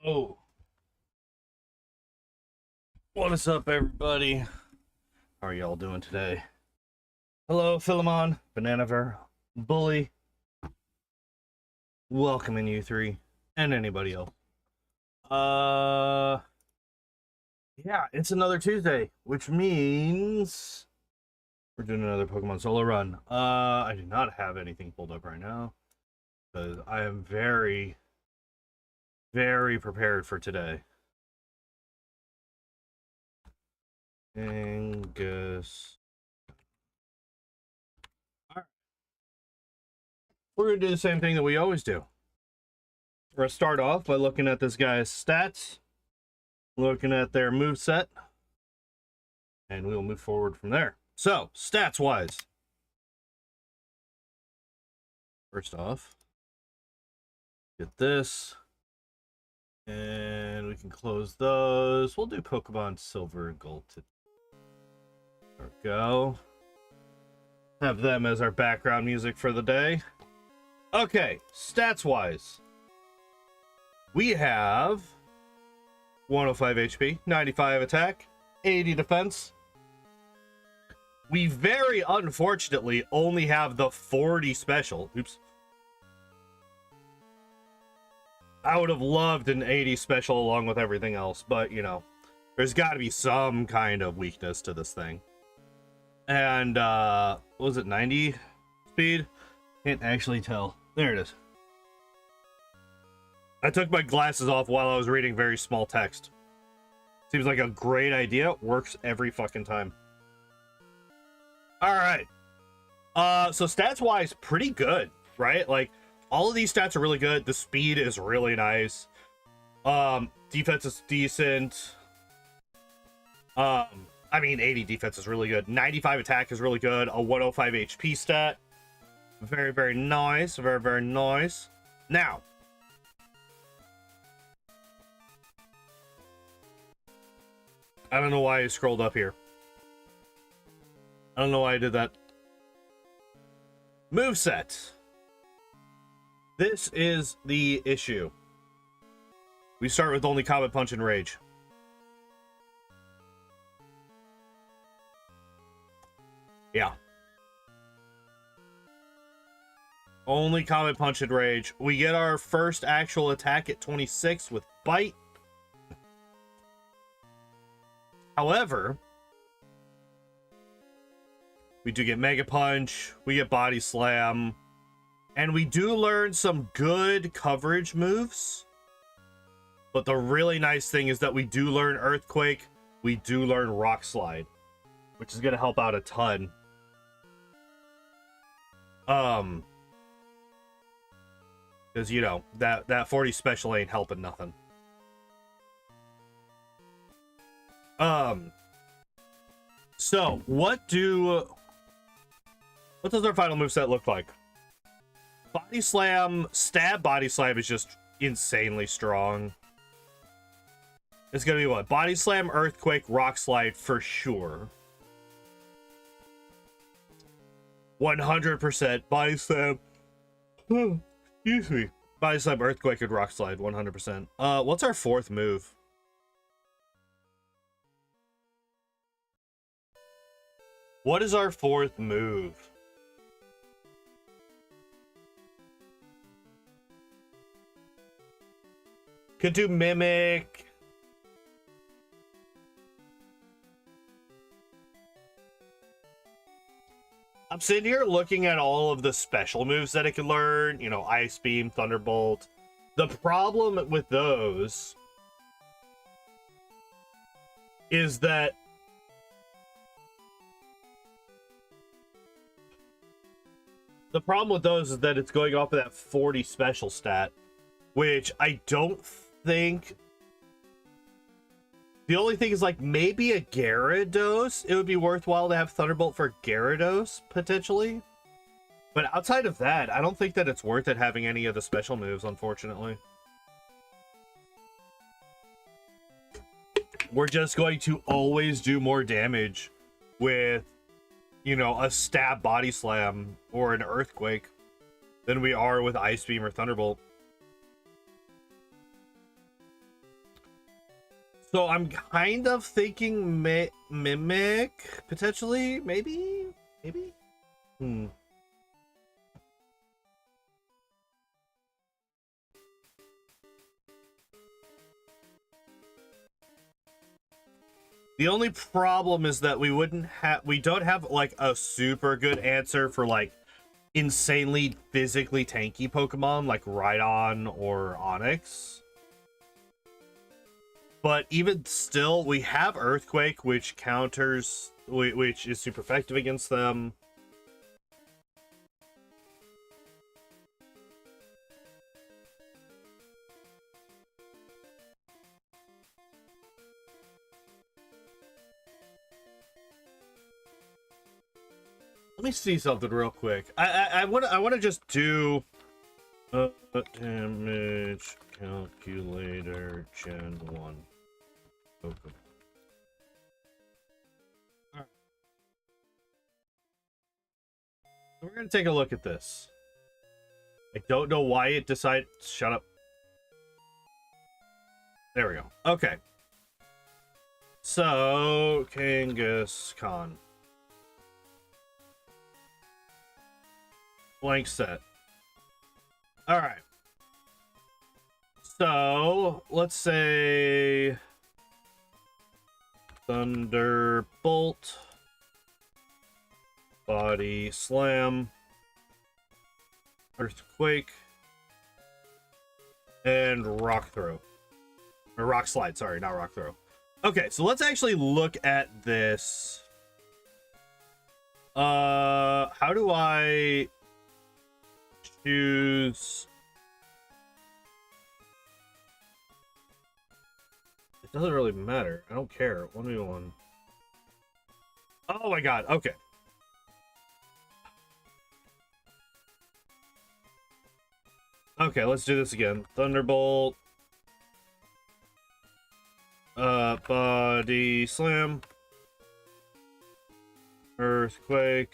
Oh, what is up, everybody? How are y'all doing today? Hello, Philemon, Bananaver, Bully, welcoming you three, and anybody else. Yeah, it's another Tuesday, which means we're doing another Pokemon solo run. I do not have anything pulled up right now, because I am very, very prepared for today. Angus. Alright. We're going to do the same thing that we always do. We're going to start off by looking at this guy's stats, looking at their moveset, and we'll move forward from there. So, stats-wise. First off, get this. And we can close those. We'll do Pokemon Silver and Gold today. There we go. Have them as our background music for the day. Okay, stats-wise. We have 105 HP, 95 attack, 80 defense. We very unfortunately only have the 40 special. Oops. I would have loved an 80 special along with everything else, but, you know, there's got to be some kind of weakness to this thing. And, what was it, 90 speed? Can't actually tell. There it is. I took my glasses off while I was reading very small text. Seems like a great idea. Works every fucking time. All right. So stats-wise, pretty good, right? Like, all of these stats are really good. The speed is really nice. Defense is decent. I mean, 80 defense is really good. 95 attack is really good. A 105 HP stat. Very, very nice. Very, very nice. Now, I don't know why I scrolled up here. I don't know why I did that. Moveset. This is the issue. We start with only Comet Punch and Rage. Yeah. Only Comet Punch and Rage. We get our first actual attack at 26 with Bite. However, we do get Mega Punch, we get Body Slam, and we do learn some good coverage moves. But the really nice thing is that we do learn Earthquake, we do learn Rock Slide, which is going to help out a ton. Because, you know, that 40 special ain't helping nothing. So what does our final moveset look like? Body Slam, Stab Body Slam is just insanely strong. It's gonna be what? Body Slam, Earthquake, Rock Slide for sure. 100% Body Slam. Excuse me. Body Slam, Earthquake, and Rock Slide, 100%. What's our fourth move? What is our fourth move? Could do Mimic. I'm sitting here looking at all of the special moves that it can learn. You know, Ice Beam, Thunderbolt. The problem with those is that it's going off of that 40 special stat, which I don't think. The only thing is, like, maybe a Gyarados. It would be worthwhile to have Thunderbolt for Gyarados, potentially. But outside of that, I don't think that it's worth it having any of the special moves, unfortunately. We're just going to always do more damage with, you know, a Stab Body Slam or an Earthquake than we are with Ice Beam or Thunderbolt. So I'm kind of thinking Mimic, potentially, maybe? The only problem is that we don't have like a super good answer for like insanely physically tanky Pokemon like Rhydon or Onix. But even still, we have Earthquake, which counters, which is super effective against them. Let me see something real quick. I want to just do damage calculator Gen 1. Okay. All right. We're gonna take a look at this. I don't know why it decided. Shut up. There we go. Okay. So Kangaskhan. Blank set. All right. So let's say Thunderbolt, Body Slam, Earthquake, And Rock Throw. Or Rock Slide, sorry, not Rock Throw. Okay, so let's actually look at this. How do I choose? It doesn't really matter. I don't care. 1v1. Oh my god, okay. Okay, let's do this again. Thunderbolt. Body Slam. Earthquake.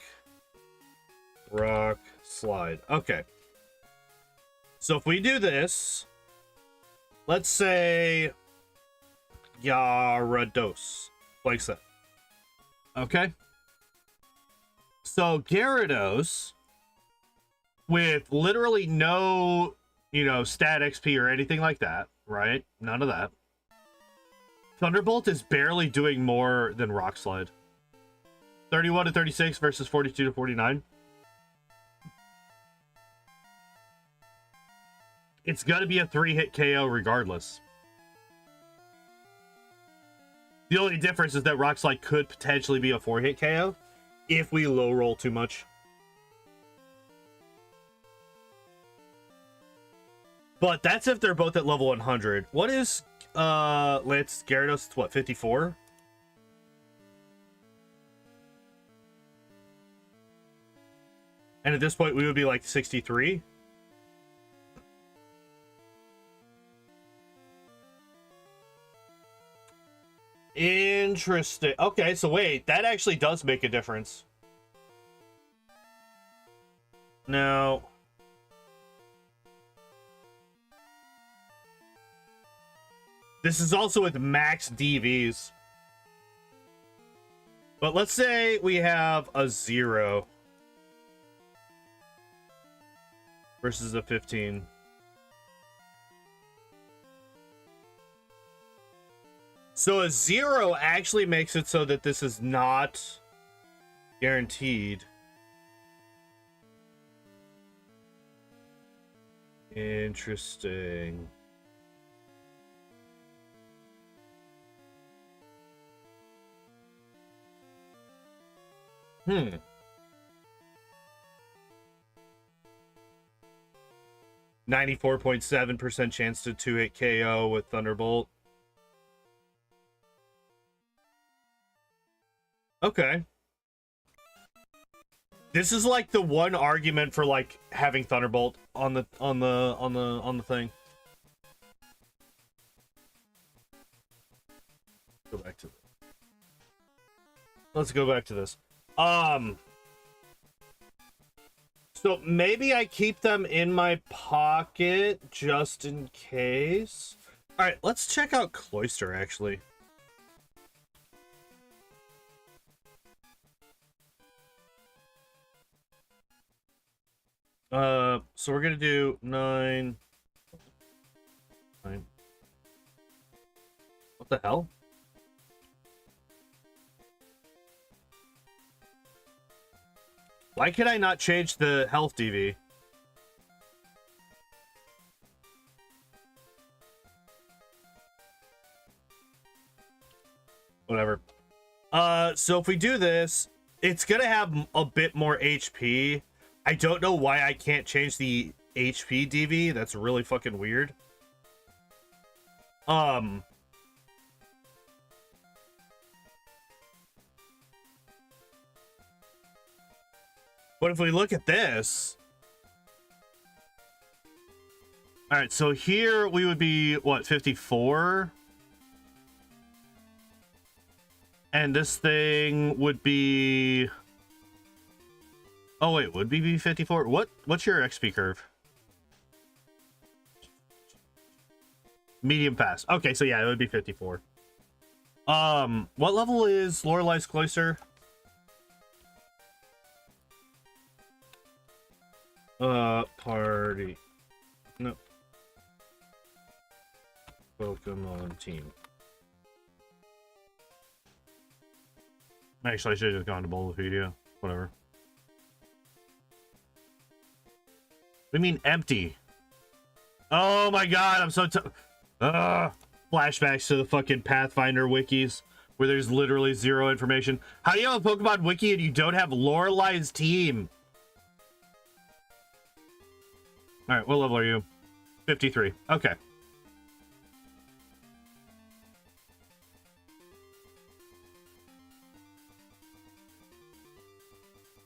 Rock Slide. Okay. So if we do this, let's say Gyarados. Like so. Okay. So Gyarados, with literally no, stat XP or anything like that, right? None of that. Thunderbolt is barely doing more than Rock Slide. 31 to 36 versus 42 to 49. It's gonna be a 3-hit KO regardless. The only difference is that Rock Slide could potentially be a 4-hit KO if we low roll too much. But that's if they're both at level 100. What is Lance Gyarados? What, 54? And at this point we would be like 63. Interesting. Okay, so wait, that actually does make a difference. Now, this is also with max DVs. But let's say we have a 0 versus a 15. So a 0 actually makes it so that this is not guaranteed. Interesting. Hmm. .7% chance to 2-hit KO with Thunderbolt. Okay. This is like the one argument for like having Thunderbolt on the thing. Go back to this. Let's go back to this. So maybe I keep them in my pocket just in case. All right, let's check out Cloyster actually. So we're gonna do 9. What the hell? Why can I not change the health DV? Whatever. So if we do this, it's gonna have a bit more HP. I don't know why I can't change the HP DV. That's really fucking weird. But if we look at this, all right, so here we would be what, 54, and this thing would be, oh wait, would be 54? What's your XP curve? Medium fast. Okay, so yeah, it would be 54. What level is Lorelei's Cloyster? Party. No. Pokemon team. Actually, I should have just gone to Bulbapedia. Whatever. We mean empty. Oh my god, I'm so flashbacks to the fucking Pathfinder wikis where there's literally zero information. How do you have a Pokemon wiki and you don't have Lorelei's team? Alright, what level are you? 53. Okay.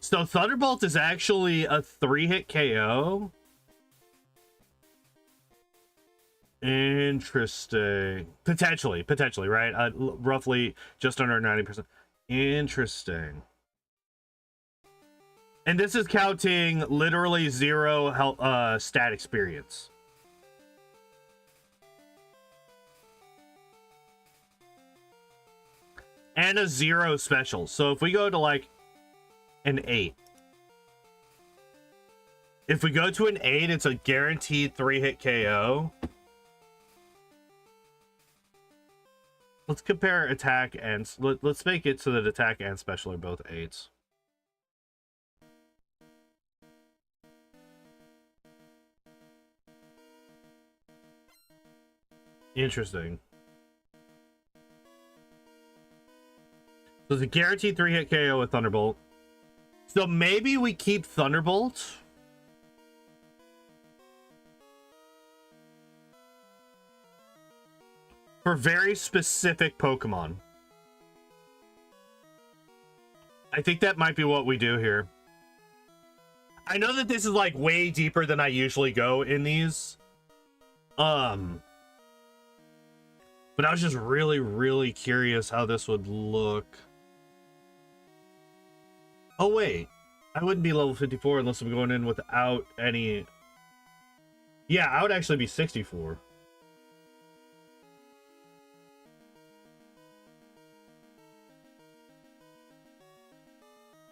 So Thunderbolt is actually a 3-hit KO? Interesting. Potentially, right? Roughly just under 90%. Interesting. And this is counting literally 0 health, stat experience. And a 0 special. So if we go to like an 8. If we go to an 8, it's a guaranteed 3-hit KO. Let's compare attack and... Let's make it so that attack and special are both 8s. Interesting. So it's a guaranteed 3-hit KO with Thunderbolt. So maybe we keep Thunderbolt. For very specific Pokemon. I think that might be what we do here. I know that this is like way deeper than I usually go in these. But I was just really curious how this would look. Oh wait, I wouldn't be level 54 unless I'm going in without any... Yeah, I would actually be 64.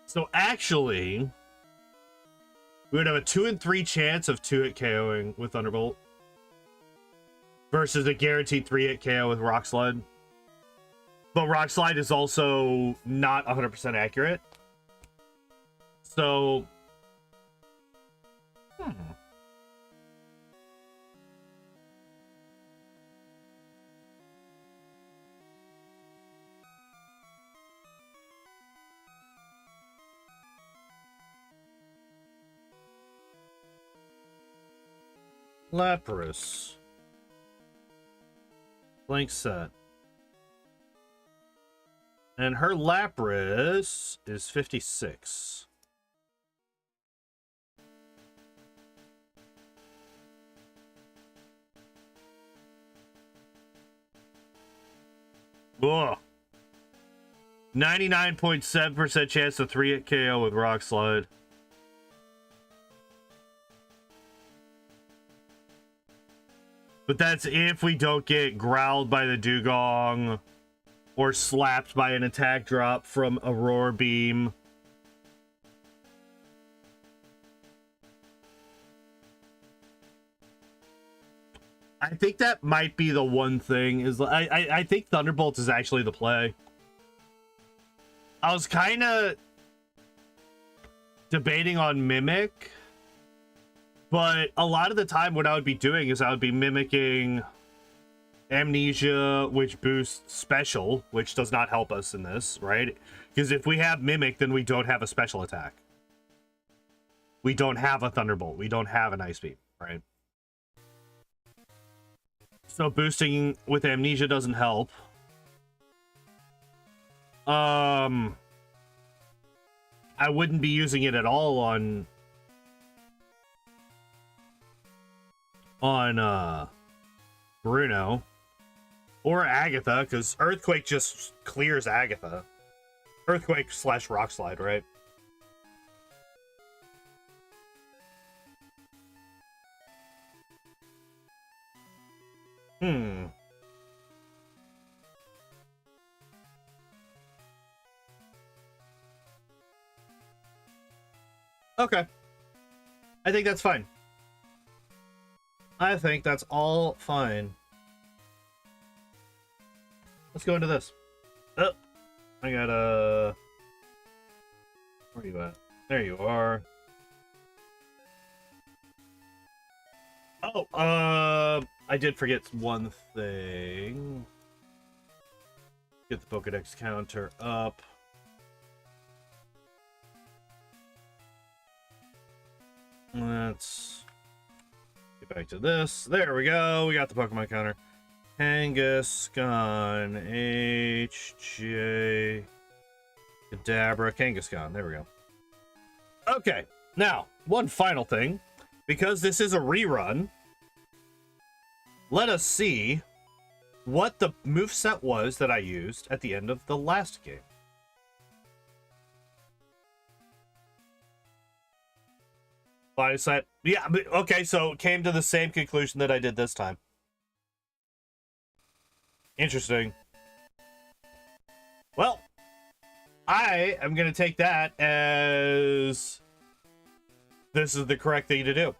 So actually, we would have a 2 in 3 chance of 2-hit KOing with Thunderbolt versus a guaranteed 3-hit KO with Rock Slide. But Rock Slide is also not 100% accurate. So, Lapras. Blank set. And her Lapras is 56. Ugh. 99.7% chance of 3-hit KO with Rock Slide. But that's if we don't get growled by the Dugong or slapped by an attack drop from Aurora Beam. I think that might be the one thing is I think Thunderbolt is actually the play. I was kind of debating on Mimic. But a lot of the time what I would be doing is I would be mimicking Amnesia, which boosts special, which does not help us in this, right? Because if we have Mimic, then we don't have a special attack. We don't have a Thunderbolt. We don't have an Ice Beam, right? So boosting with Amnesia doesn't help. I wouldn't be using it at all on Bruno or Agatha, because Earthquake just clears Agatha. Earthquake / Rock Slide, right? Okay. I think that's fine. I think that's all fine. Let's go into this. Oh, I gotta... Where are you at? There you are. Oh, I did forget one thing. Get the Pokedex counter up. Let's get back to this. There we go. We got the Pokemon counter. Kangaskhan, HJ, Kadabra, Kangaskhan. There we go. Okay, now, one final thing. Because this is a rerun, let us see what the moveset was that I used at the end of the last game. Body set. Yeah, but, okay, so came to the same conclusion that I did this time. Interesting. Well, I am going to take that as this is the correct thing to do.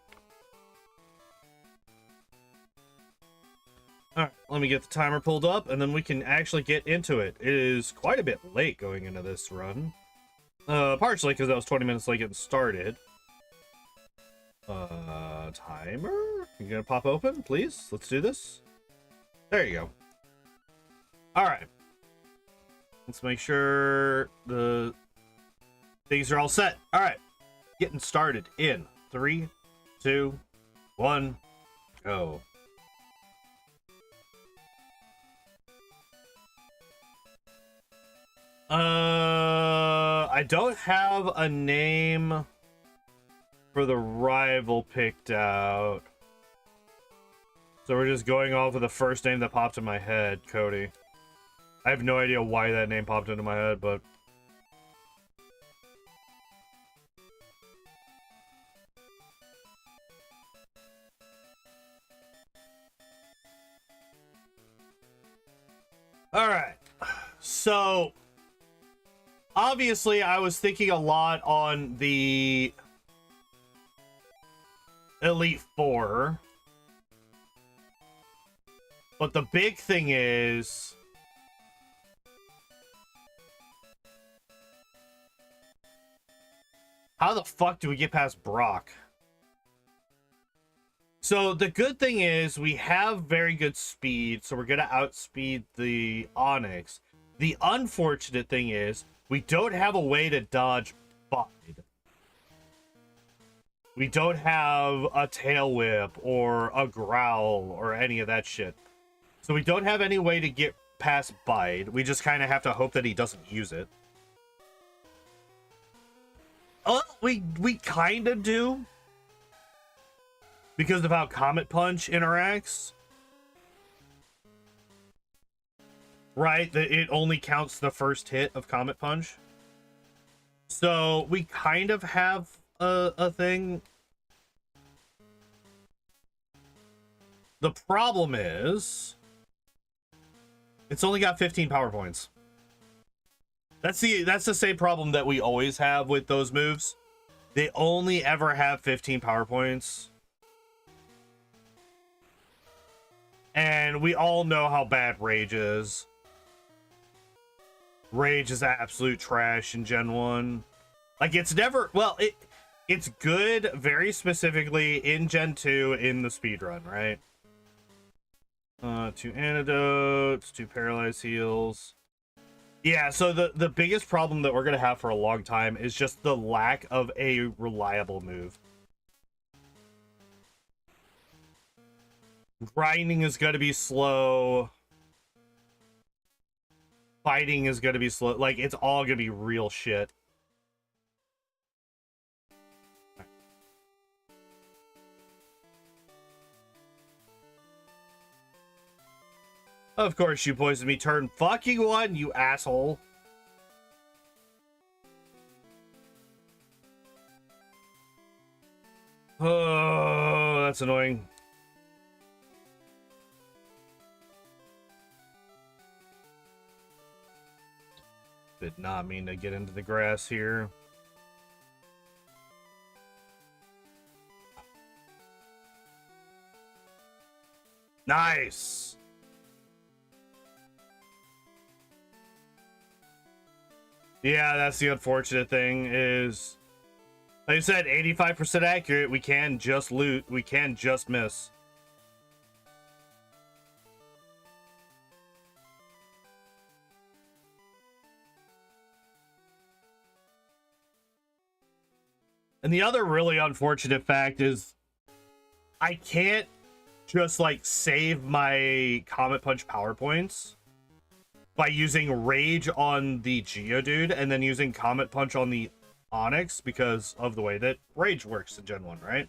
Alright, let me get the timer pulled up, and then we can actually get into it. It is quite a bit late going into this run. Partially because I was 20 minutes late getting started. Timer? You gonna pop open, please? Let's do this. There you go. Alright. Let's make sure the things are all set. Alright. Getting started in 3, 2, 1, go. I don't have a name for the rival picked out. So we're just going off of the first name that popped in my head, Cody. I have no idea why that name popped into my head, but... Alright. So... obviously, I was thinking a lot on the Elite Four. But the big thing is... how the fuck do we get past Brock? So the good thing is we have very good speed, so we're going to outspeed the Onix. The unfortunate thing is we don't have a way to dodge Bide. We don't have a Tail Whip or a Growl or any of that shit. So we don't have any way to get past Bide. We just kind of have to hope that he doesn't use it. Oh, we kind of do. Because of how Comet Punch interacts. Right? It only counts the first hit of Comet Punch. So we kind of have a thing. The problem is it's only got 15 power points. That's the same problem that we always have with those moves. They only ever have 15 power points. And we all know how bad Rage is. Rage is absolute trash in Gen 1. Like, it's never... well, it's good very specifically in Gen 2 in the speedrun, right? 2 antidotes, 2 paralyzed heals. Yeah, so the biggest problem that we're going to have for a long time is just the lack of a reliable move. Grinding is going to be slow. Fighting is going to be slow. Like, it's all going to be real shit. Of course you poisoned me turn fucking 1, you asshole. Oh, that's annoying. Did not mean to get into the grass here. Nice. Yeah, that's the unfortunate thing is, like I said, 85% accurate. We can just loot. We can just miss. And the other really unfortunate fact is I can't just like save my Comet Punch power points by using Rage on the Geodude and then using Comet Punch on the Onix because of the way that Rage works in Gen 1, right?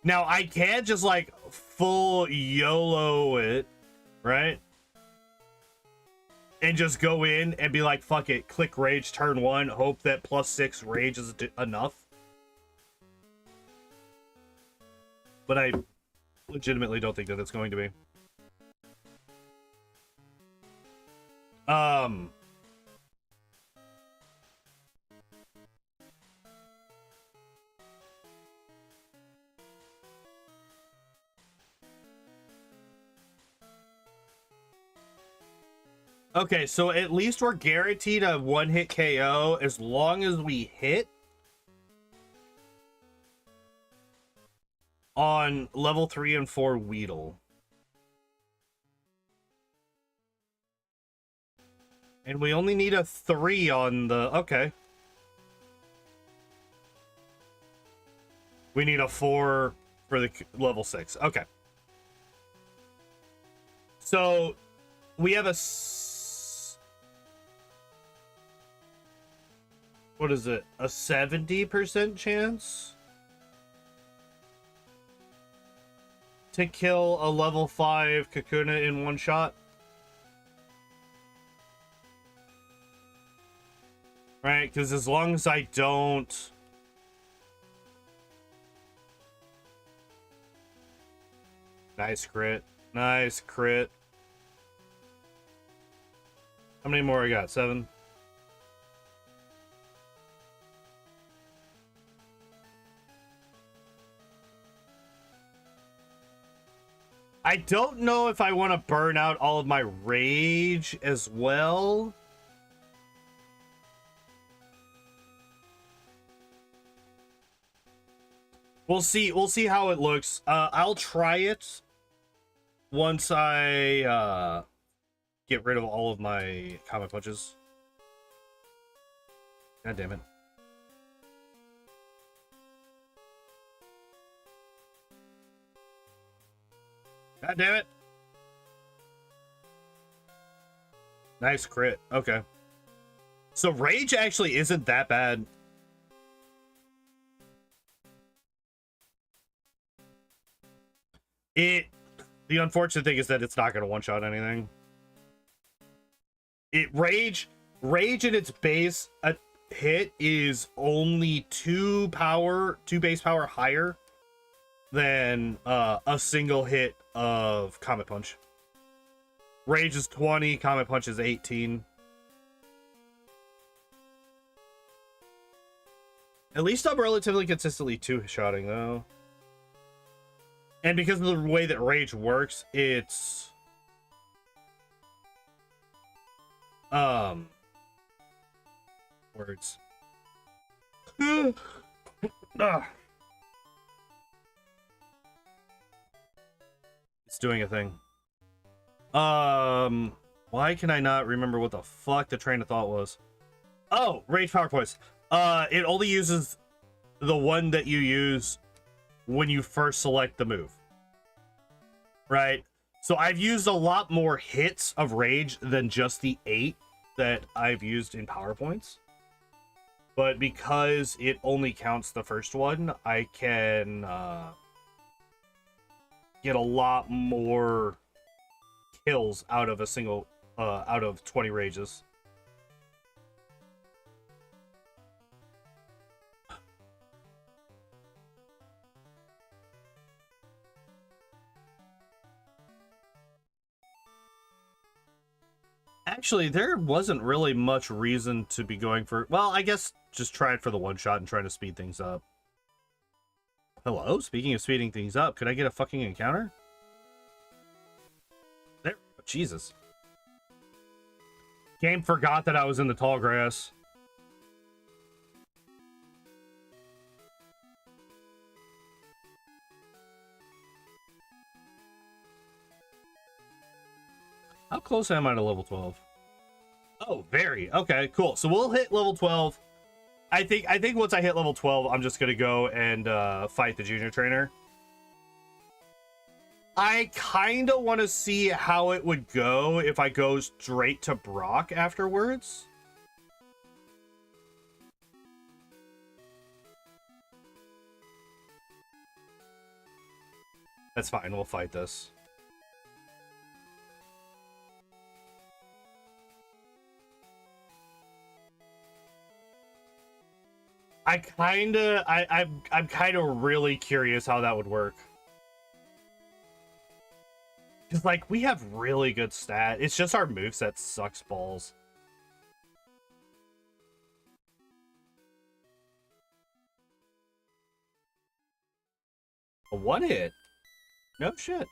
Now, I can't just like full YOLO it, right? And just go in and be like, fuck it, click Rage turn 1, hope that +6 Rage is enough. But I legitimately don't think that it's going to be. Okay, so at least we're guaranteed a one-hit KO as long as we hit on level 3 and 4 Weedle. And we only need a 3 on the... Okay. We need a 4 for the level 6. Okay. So, we have a... What is it? A 70% chance to kill a level 5 Kakuna in one shot. Right? Because as long as I don't... Nice crit. Nice crit. How many more I got? 7? I don't know if I want to burn out all of my rage as well. We'll see. We'll see how it looks. I'll try it once I get rid of all of my Comet Punches. God damn it. God damn it. Nice crit. Okay. So rage actually isn't that bad. The unfortunate thing is that it's not going to one-shot anything. Rage in its base hit is only 2 base power higher than a single hit of Comet Punch. Rage is 20, Comet Punch is 18. At least I'm relatively consistently 2-shotting though. And because of the way that Rage works, it's words. It's doing a thing. Why can I not remember what the fuck the train of thought was? Oh, Rage power points. It only uses the one that you use when you first select the move, right? So I've used a lot more hits of Rage than just the 8 that I've used in PowerPoints. But because it only counts the first one, I can get a lot more kills out of a single, out of 20 Rages. Actually, there wasn't really much reason to be going for... Well, I guess just try it for the one-shot and trying to speed things up. Hello? Speaking of speeding things up, could I get a fucking encounter? There. Oh, Jesus. Game forgot that I was in the tall grass. How close am I to level 12? Oh, very. Okay, cool. So we'll hit level 12 I think once I hit level 12, I'm just gonna go and fight the junior trainer. I kind of want to see how it would go if I go straight to Brock afterwards. That's fine. We'll fight this. I'm kind of really curious how that would work. Because, like, we have really good stat. It's just our moveset sucks balls. A one hit? No shit.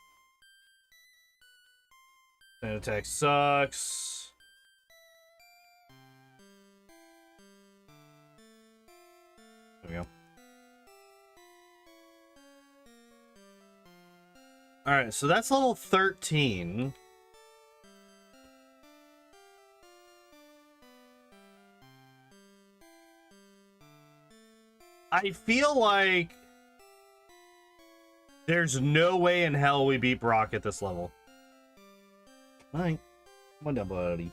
That attack sucks. There we go. Alright, so that's level 13. I feel like there's no way in hell we beat Brock at this level. Alright. Come on down, buddy.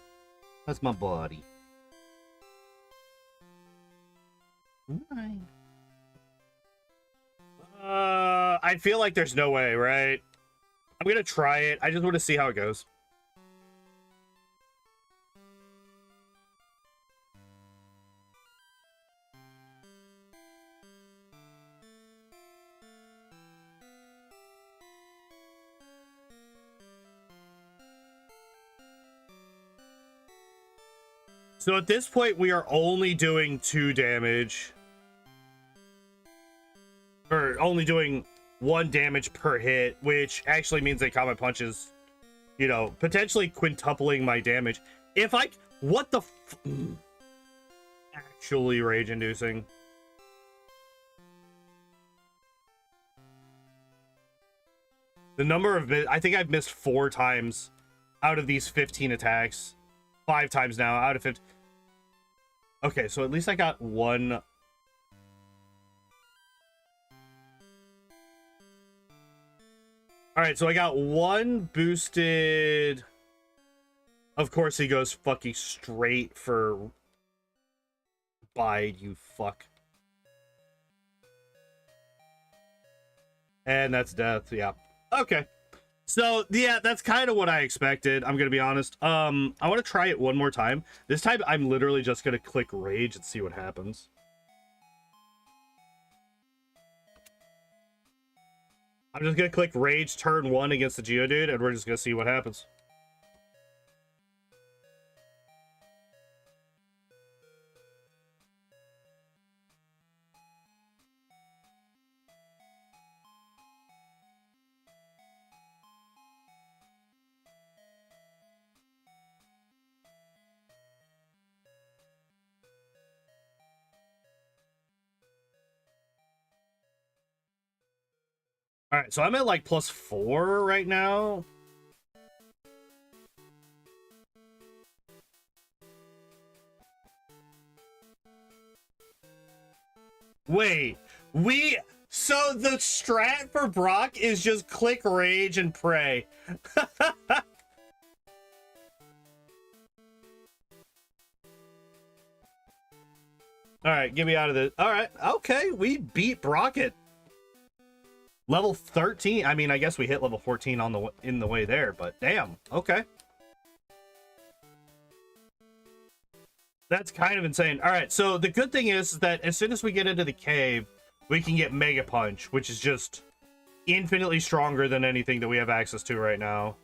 That's my buddy. Alright. I feel like there's no way, right? I'm gonna try it. I just want to see how it goes. So at this point, we are only doing 2 damage. Or only doing 1 damage per hit, which actually means they combat punches, you know, potentially quintupling my damage. If I... What the actually rage-inducing. The number of... I think I've missed 4 times out of these 15 attacks. 5 times now out of 15. Okay, so at least I got 1... Alright, so I got 1 boosted... Of course he goes fucking straight for... Bide, you fuck. And that's death, yeah. Okay. So, yeah, that's kind of what I expected, I'm gonna be honest. I want to try it one more time. This time, I'm literally just gonna click Rage and see what happens. I'm just gonna click Rage turn 1 against the Geodude, and we're just gonna see what happens. All right, so I'm at like +4 right now. Wait, so the strat for Brock is just click Rage and pray. All right, get me out of this. All right, okay, we beat Brock at level 13. I mean, I guess we hit level 14 on in the way there, but damn, okay. That's kind of insane. All right, so the good thing is that as soon as we get into the cave, we can get Mega Punch, which is just infinitely stronger than anything that we have access to right now.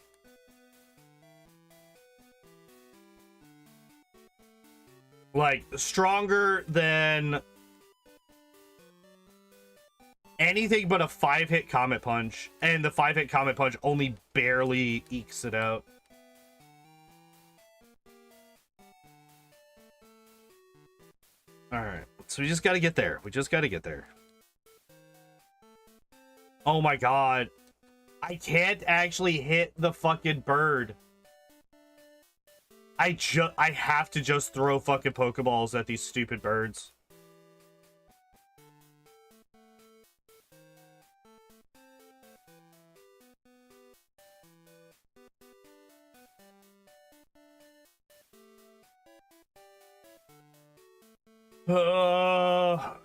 Like, stronger than anything but a 5-hit Comet Punch, and the 5-hit Comet Punch only barely ekes it out. Alright, so we just gotta get there. We just gotta get there. Oh my god. I can't actually hit the fucking bird. I have to just throw fucking Pokeballs at these stupid birds. Uh...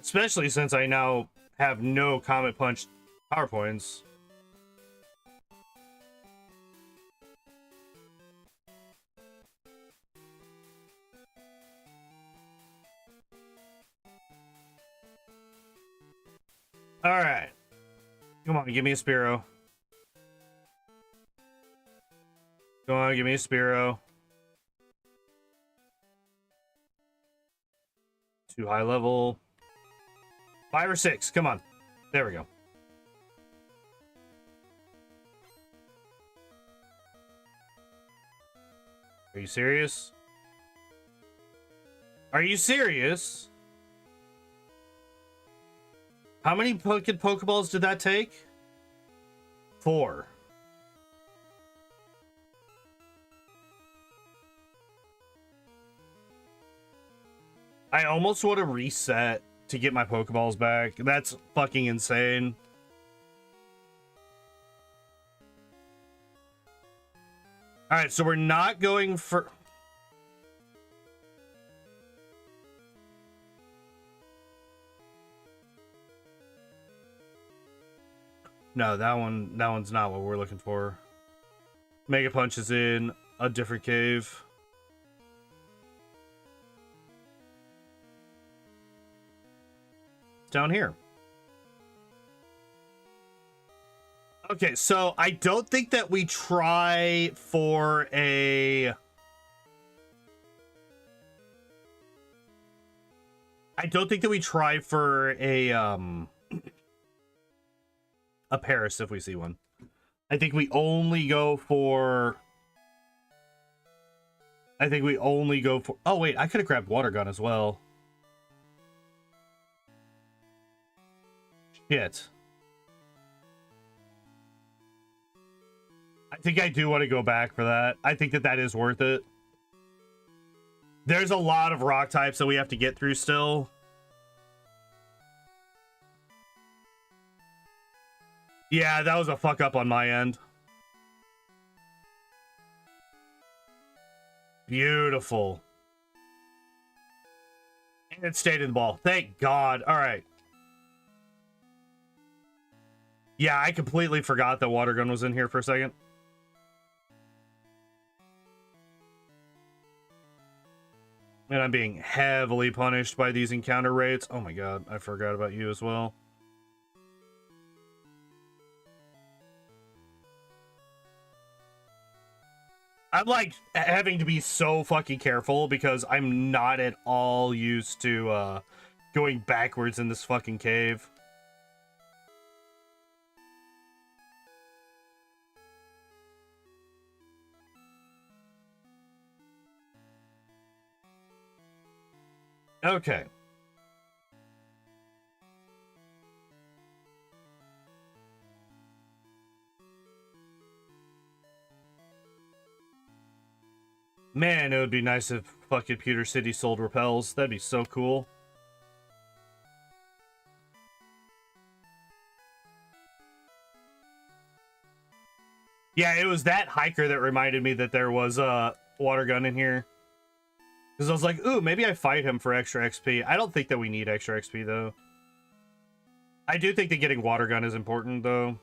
Especially since I now have no Comet Punch PowerPoints. Alright. Come on, give me a Spearow. Go on, give me a Spearow. Too high level. 5 or 6, come on. There we go. Are you serious? Are you serious? How many Pokeballs did that take? 4. I almost want to reset to get my Pokeballs back. That's fucking insane. Alright, so we're not going for... No, that one's not what we're looking for. Mega Punch is in a different cave. It's down here. Okay, so I don't think that we try for a... I don't think that we try for a Paris if we see one. I think we only go for... Oh, wait, I could have grabbed Water Gun as well. Shit. I think I do want to go back for that. I think that that is worth it. There's a lot of rock types that we have to get through still. Yeah, that was a fuck up on my end. Beautiful. And it stayed in the ball. Thank God. All right. Yeah, I completely forgot that Water Gun was in here for a second. And I'm being heavily punished by these encounter rates. Oh my God, I forgot about you as well. I'm like having to be so fucking careful because I'm not at all used to going backwards in this fucking cave. Okay. Man, it would be nice if fucking Pewter City sold repels. That'd be so cool. Yeah, it was that hiker that reminded me that there was a Water Gun in here. Because I was like, ooh, maybe I fight him for extra XP. I don't think that we need extra XP, though. I do think that getting Water Gun is important, though.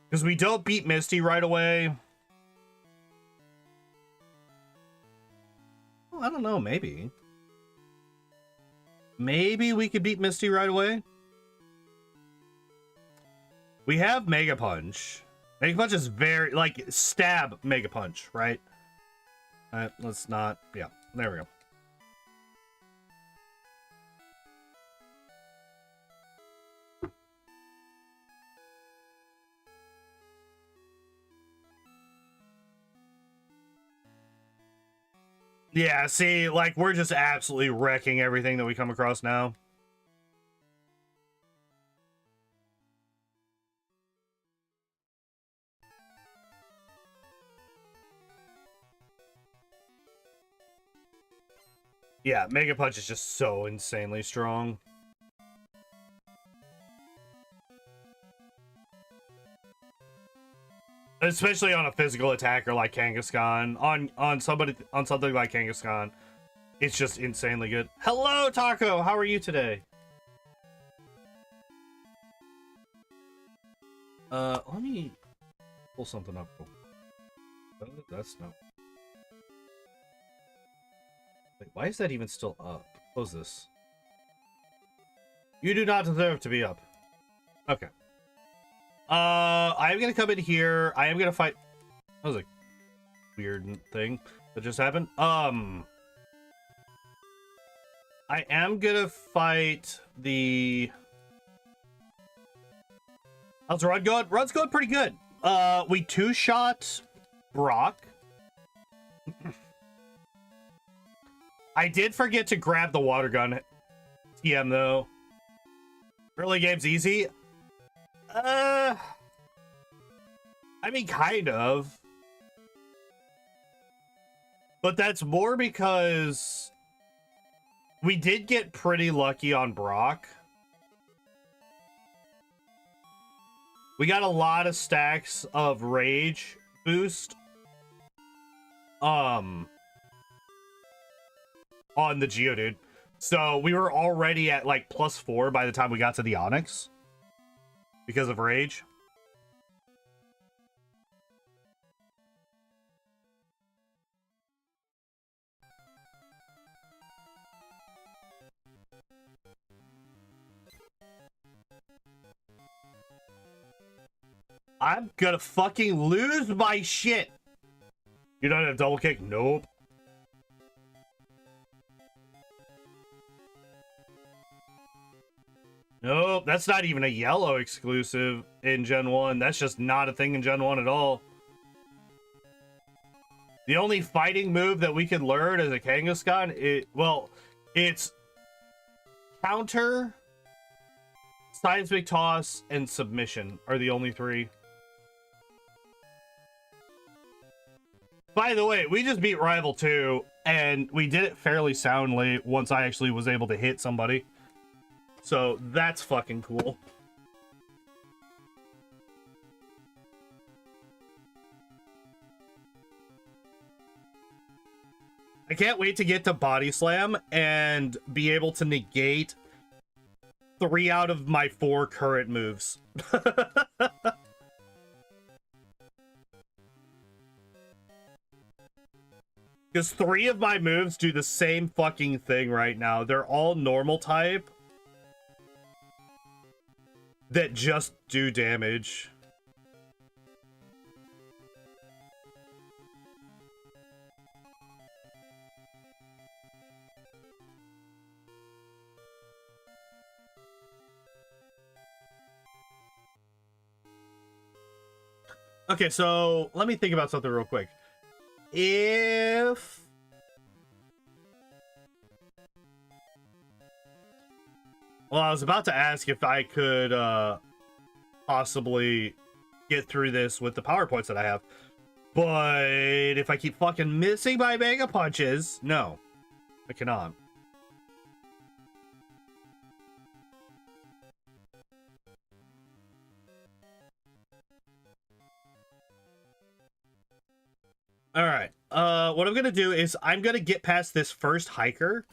Because we don't beat Misty right away. Well, I don't know, maybe. Maybe we could beat Misty right away. We have Mega Punch. Mega Punch is very, like, stab Mega Punch, right? Let's not, yeah, there we go. Yeah, see, like, we're just absolutely wrecking everything that we come across now. Yeah, Mega Punch is just so insanely strong. Especially on a physical attacker like Kangaskhan. On something like Kangaskhan, it's just insanely good. Hello, Taco! How are you today? Let me pull something up. That's no. Wait, why is that even still up? Close this. You do not deserve to be up. Okay. I am gonna come in here. I am gonna fight. That was a weird thing that just happened. I am gonna fight the. How's the run going? Run's going pretty good. We two-shot Brock. I did forget to grab the water gun TM though. Early game's easy. I mean, kind of. But that's more because we did get pretty lucky on Brock. We got a lot of stacks of rage boost. On the Geodude. So we were already at like +4 by the time we got to the Onyx. Because of rage. I'm gonna fucking lose my shit. You don't have double kick? Nope. Nope, that's not even a yellow exclusive in Gen 1. That's just not a thing in Gen 1 at all. The only fighting move that we can learn as a Kangaskhan, it's counter, seismic toss, and submission are the only 3. By the way, we just beat Rival 2, and we did it fairly soundly once I actually was able to hit somebody. So that's fucking cool. I can't wait to get to Body Slam and be able to negate 3 out of my 4 current moves. Because 3 of my moves do the same fucking thing right now. They're all normal type that just do damage. Okay, so let me think about something real quick. If well, I was about to ask if I could possibly get through this with the PowerPoints that I have. But if I keep fucking missing my Mega Punches, no, I cannot. All right. What I'm going to do is I'm going to get past this first hiker,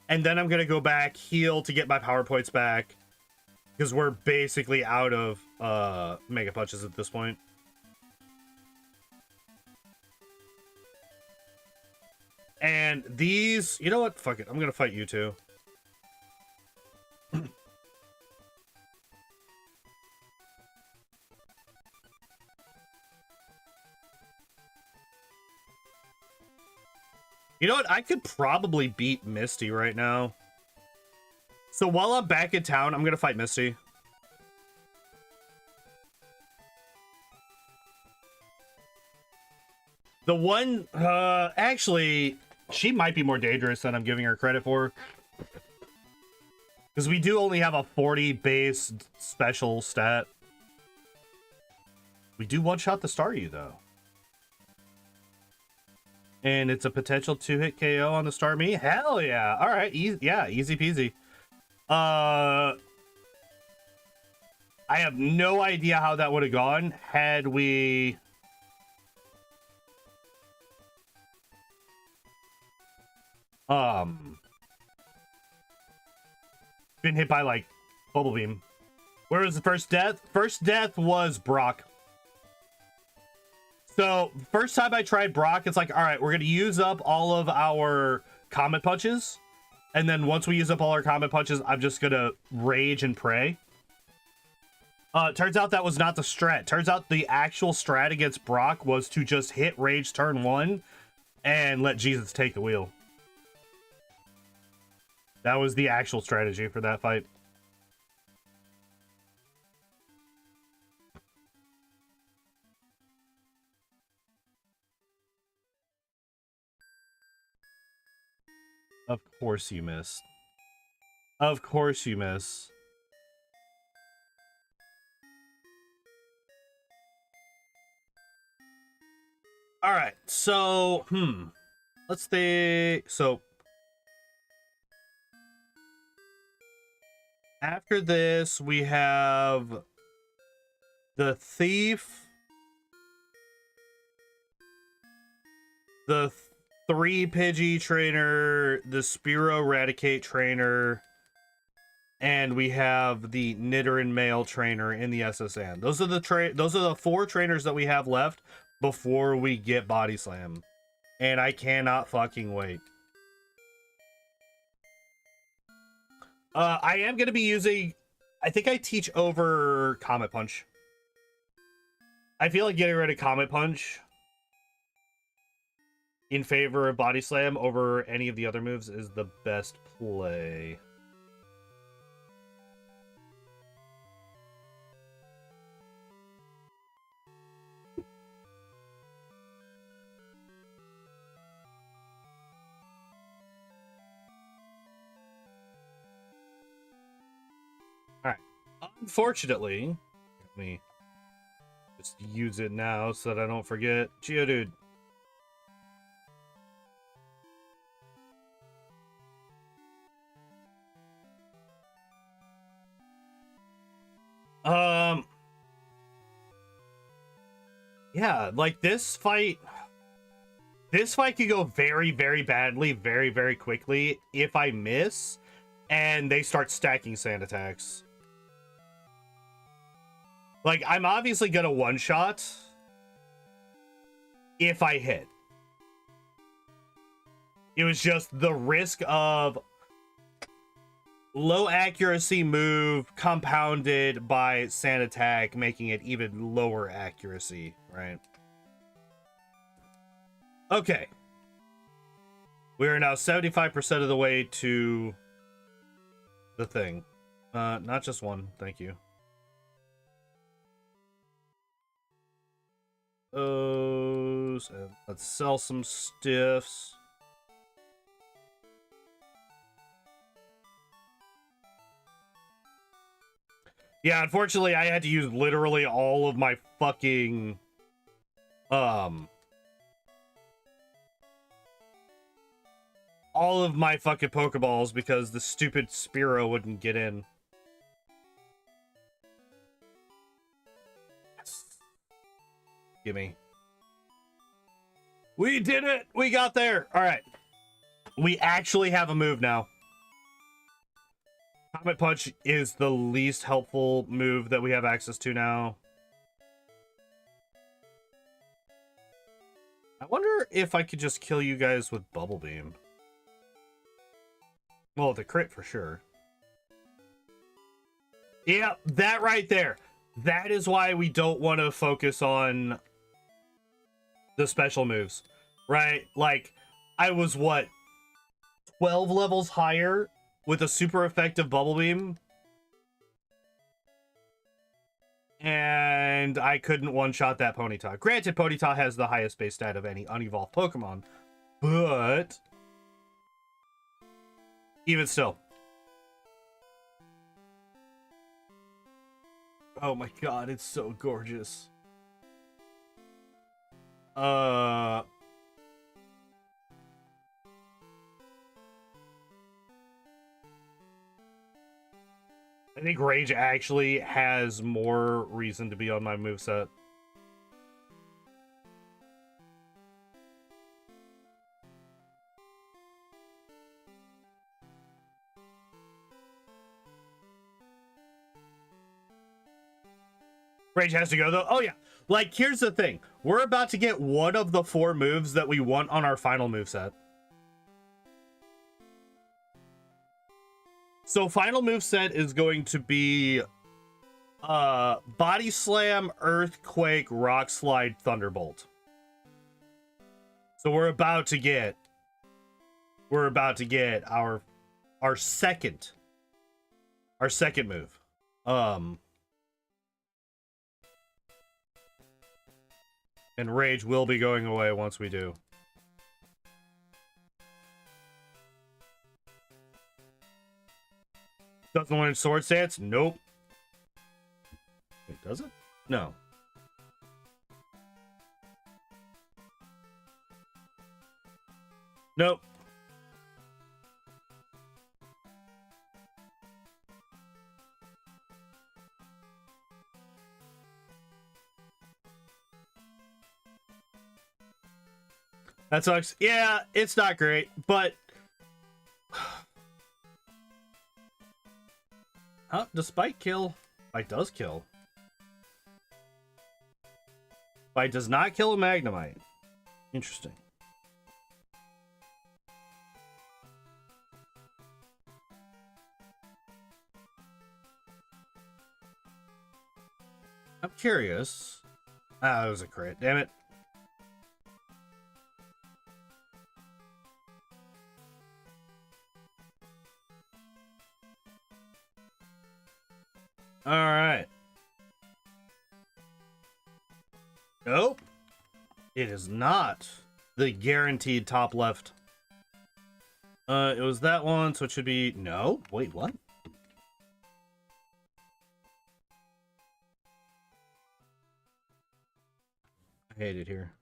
and then I'm going to go back, heal to get my PowerPoints back, because we're basically out of Mega Punches at this point. And these, you know what? Fuck it. I'm going to fight you two. You know what? I could probably beat Misty right now. So while I'm back in town, I'm going to fight Misty. The one, actually, she might be more dangerous than I'm giving her credit for. Because we do only have a 40 base special stat. We do one-shot the Staryu, though. And it's a potential 2-hit KO on the Starmie. Hell yeah. All right. Yeah, easy peasy. I have no idea how that would have gone had we... been hit by, like, Bubble Beam. Where was the first death? First death was Brock. So, first time I tried Brock, it's like, all right, we're going to use up all of our Comet Punches. And then once we use up all our Comet Punches, I'm just going to Rage and Pray. Turns out that was not the strat. Turns out the actual strat against Brock was to just hit Rage turn 1 and let Jesus take the wheel. That was the actual strategy for that fight. Of course you missed. Of course you miss. All right, so, let's think. So, after this, we have the Thief, the 3 Pidgey trainer, the Spearow Eradicate trainer, and we have the Nidoran male trainer in the SSN. Those are the 4 trainers that we have left before we get Body Slam. And I cannot fucking wait. I am going to be using... I think I teach over Comet Punch. I feel like getting rid of Comet Punch in favor of Body Slam over any of the other moves is the best play. Alright. Unfortunately, let me just use it now so that I don't forget. Geodude. Yeah, like this fight could go very, very badly, very, very quickly if I miss and they start stacking sand attacks. Like, I'm obviously gonna one-shot if I hit. It was just the risk of low accuracy move compounded by sand attack, making it even lower accuracy, right? Okay. We are now 75% of the way to the thing. Not just one, thank you. And let's sell some stiffs. Yeah, unfortunately, I had to use literally all of my fucking... all of my fucking Pokeballs because the stupid Spearow wouldn't get in. Yes. Gimme. We did it! We got there! Alright. We actually have a move now. Comet Punch is the least helpful move that we have access to now. I wonder if I could just kill you guys with Bubble Beam. Well, the crit for sure. Yeah, that right there. That is why we don't want to focus on the special moves, right? Like, I was, what, 12 levels higher with a super effective Bubble Beam, and I couldn't one-shot that Ponyta. Granted, Ponyta has the highest base stat of any unevolved Pokemon, but even still. Oh my god, it's so gorgeous. I think Rage actually has more reason to be on my moveset. Rage has to go, though. Oh, yeah. Like, here's the thing. We're about to get one of the 4 moves that we want on our final moveset. So, final moveset is going to be Body Slam, Earthquake, Rock Slide, Thunderbolt. So, we're about to get our second move. And Rage will be going away once we do. Doesn't learn Sword Stance? Nope. Wait, does it? No. Nope. That sucks. Yeah, it's not great, but does Spike kill? Spike does kill. Spike does not kill a Magnemite. Interesting. I'm curious. Ah, it was a crit. Damn it. All right. Nope. It is not the guaranteed top left. It was that one, so it should be... No? Wait, what? I hate it here.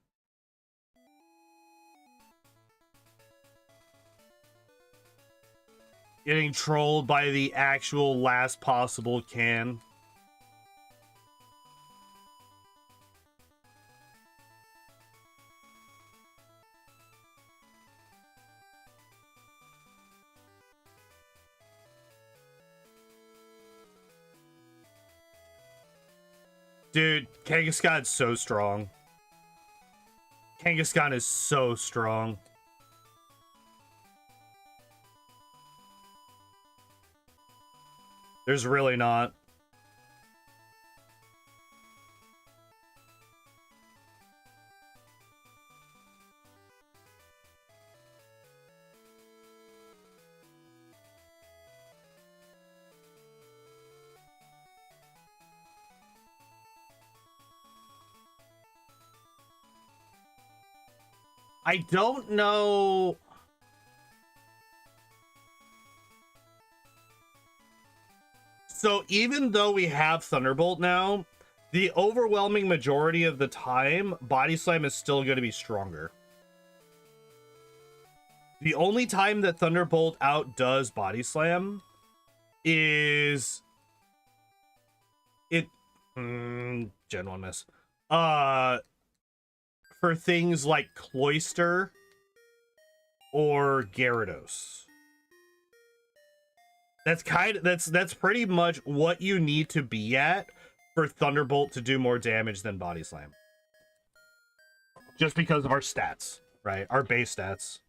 Getting trolled by the actual last possible can. Dude, Kangaskhan's so strong. Kangaskhan is so strong. There's really not. I don't know. So even though we have Thunderbolt now, the overwhelming majority of the time, Body Slam is still going to be stronger. The only time that Thunderbolt outdoes Body Slam is Gen 1 miss. For things like Cloyster or Gyarados. That's pretty much what you need to be at for Thunderbolt to do more damage than Body Slam. Just because of our stats, right? Our base stats.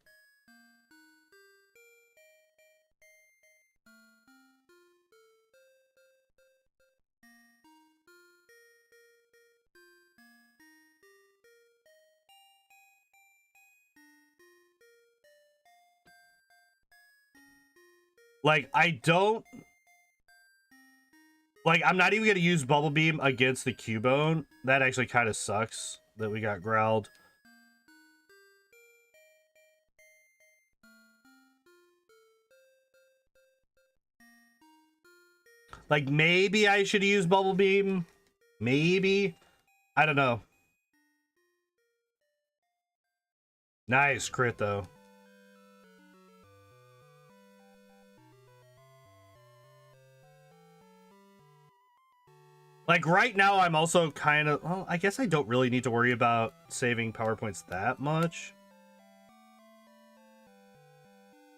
Like, I'm not even going to use Bubble Beam against the Cubone. That actually kind of sucks that we got growled. Like, maybe I should use Bubble Beam. Maybe. I don't know. Nice crit, though. Like right now, I'm also kind of, well, I guess I don't really need to worry about saving power points that much.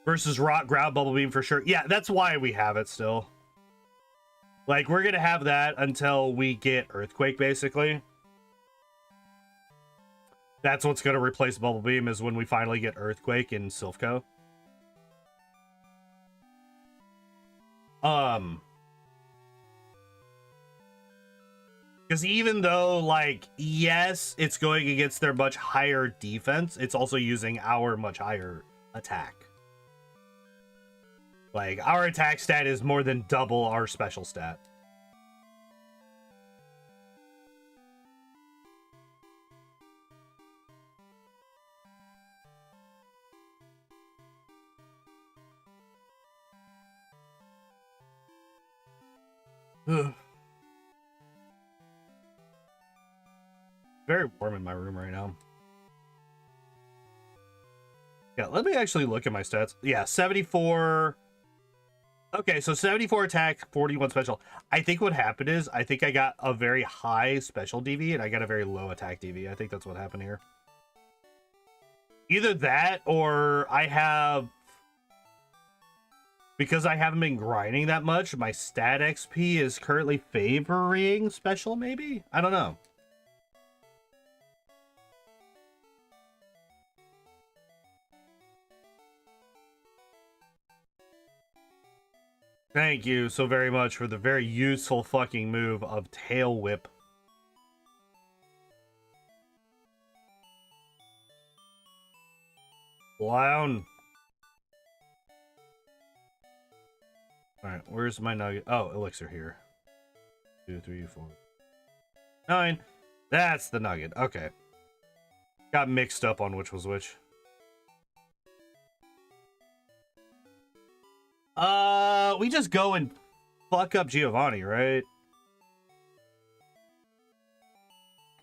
Versus Rock, Ground, Bubble Beam for sure. Yeah, that's why we have it still. Like, we're going to have that until we get Earthquake, basically. That's what's going to replace Bubble Beam, is when we finally get Earthquake in Silphco. Because even though, like, yes, it's going against their much higher defense, it's also using our much higher attack. Like, our attack stat is more than double our special stat. Very warm in my room right now. Yeah, let me actually look at my stats. Yeah, 74. Okay, so 74 attack, 41 special. I think what happened is, I think I got a very high special DV and I got a very low attack DV. I think that's what happened here. Either that or I have... Because I haven't been grinding that much, my stat XP is currently favoring special, maybe? I don't know. Thank you so very much for the very useful fucking move of Tail Whip. Clown. Alright, where's my nugget? Oh, elixir here. 2, 3, 4, 9. That's the nugget. Okay. Got mixed up on which was which. We just go and fuck up Giovanni, right?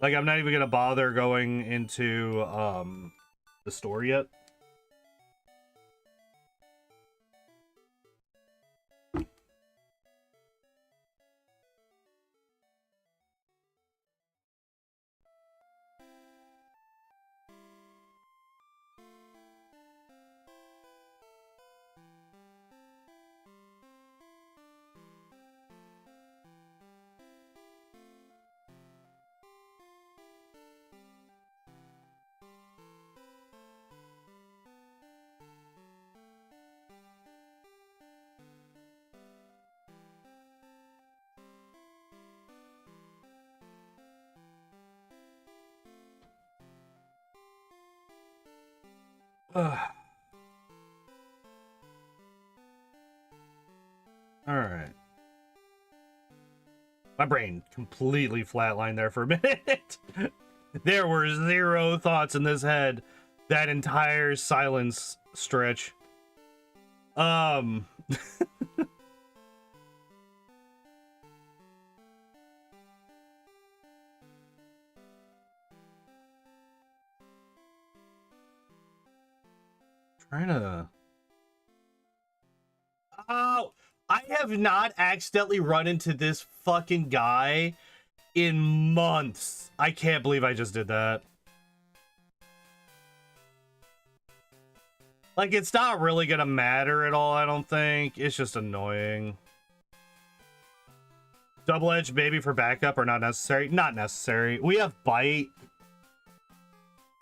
Like, I'm not even gonna bother going into, the store yet. Alright. My brain completely flatlined there for a minute. There were zero thoughts in this head that entire silence stretch. Trying to... Oh, I have not accidentally run into this fucking guy in months. I can't believe I just did that. Like, it's not really gonna matter at all, I don't think. It's just annoying. Double-edged baby for backup are not necessary. Not necessary. We have bite.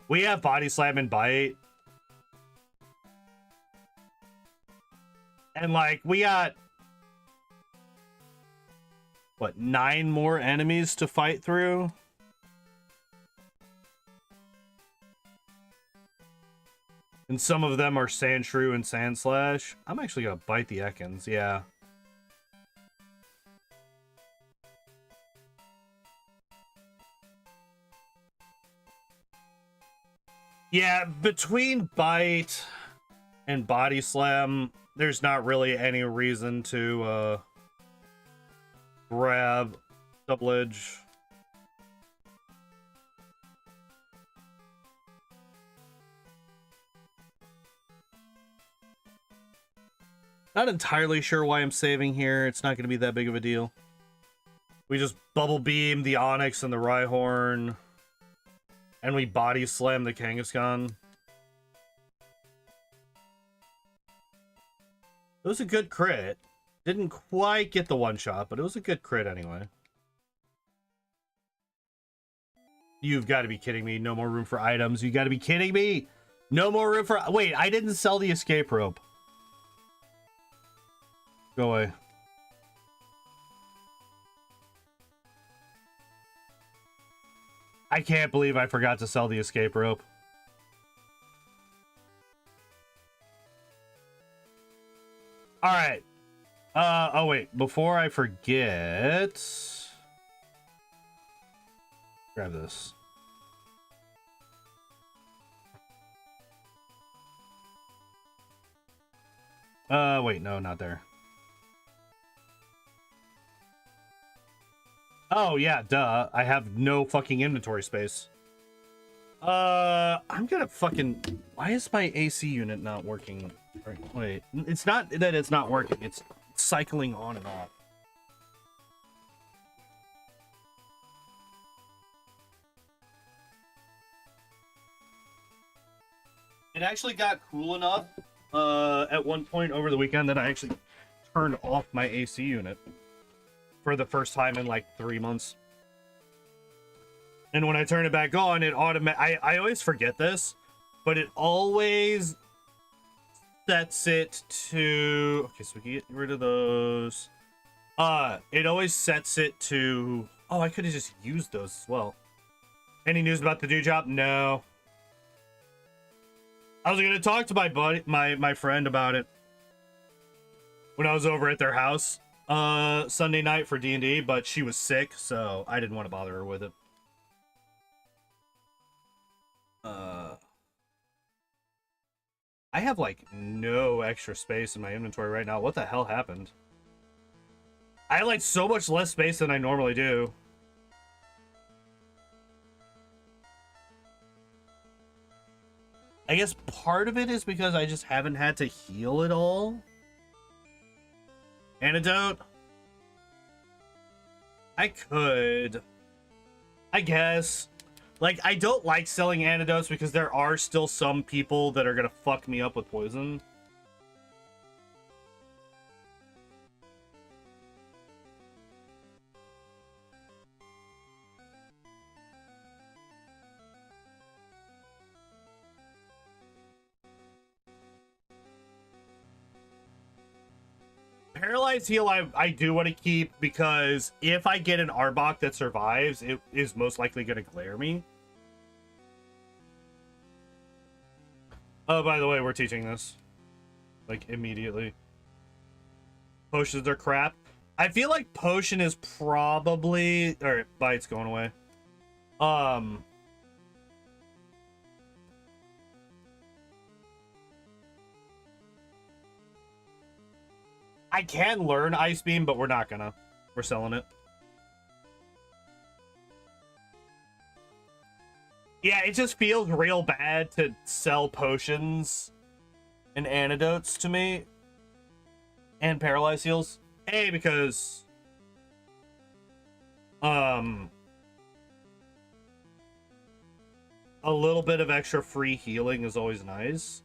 We have body slam and bite. And, like, we got... what, 9 more enemies to fight through? And some of them are Sandshrew and Sandslash. I'm actually gonna bite the Ekans, yeah. Yeah, between bite and body slam, there's not really any reason to grab double edge. Not entirely sure why I'm saving here. It's not going to be that big of a deal. We just bubble beam the Onyx and the Rhyhorn. And we body slam the Kangaskhan. It was a good crit. Didn't quite get the one shot, but it was a good crit anyway. You've got to be kidding me. No more room for items. You got to be kidding me. No more room for... Wait, I didn't sell the escape rope. Go away. I can't believe I forgot to sell the escape rope. All right. Oh, wait. Before I forget... Grab this. Wait, no, not there. Oh, yeah, duh. I have no fucking inventory space. I'm gonna fucking... Why is my AC unit not working? Wait, it's not that it's not working. It's cycling on and off. It actually got cool enough at one point over the weekend that I actually turned off my AC unit for the first time in like 3 months. And when I turn it back on, it I always forget this, but it always sets it to... Okay, so we can get rid of those. It always sets it to... Oh, I could have just used those as well. Any news about the do job? No. I was gonna talk to my buddy, my friend about it when I was over at their house Sunday night for D&D, but she was sick, so I didn't want to bother her with it. I have like no extra space in my inventory right now. What the hell happened? I have like so much less space than I normally do. I guess part of it is because I just haven't had to heal it all. Antidote? I could. I guess. Like, I don't like selling antidotes because there are still some people that are gonna fuck me up with poison. Paralyzed heal I do want to keep because if I get an Arbok that survives, it is most likely going to glare me. Oh, by the way, we're teaching this. Like, immediately. Potions are crap. I feel like potion is probably... Alright, bite's going away. I can learn Ice Beam, but we're not gonna. We're selling it. Yeah, it just feels real bad to sell potions and antidotes to me. And paralyzed heals. A, because... a little bit of extra free healing is always nice.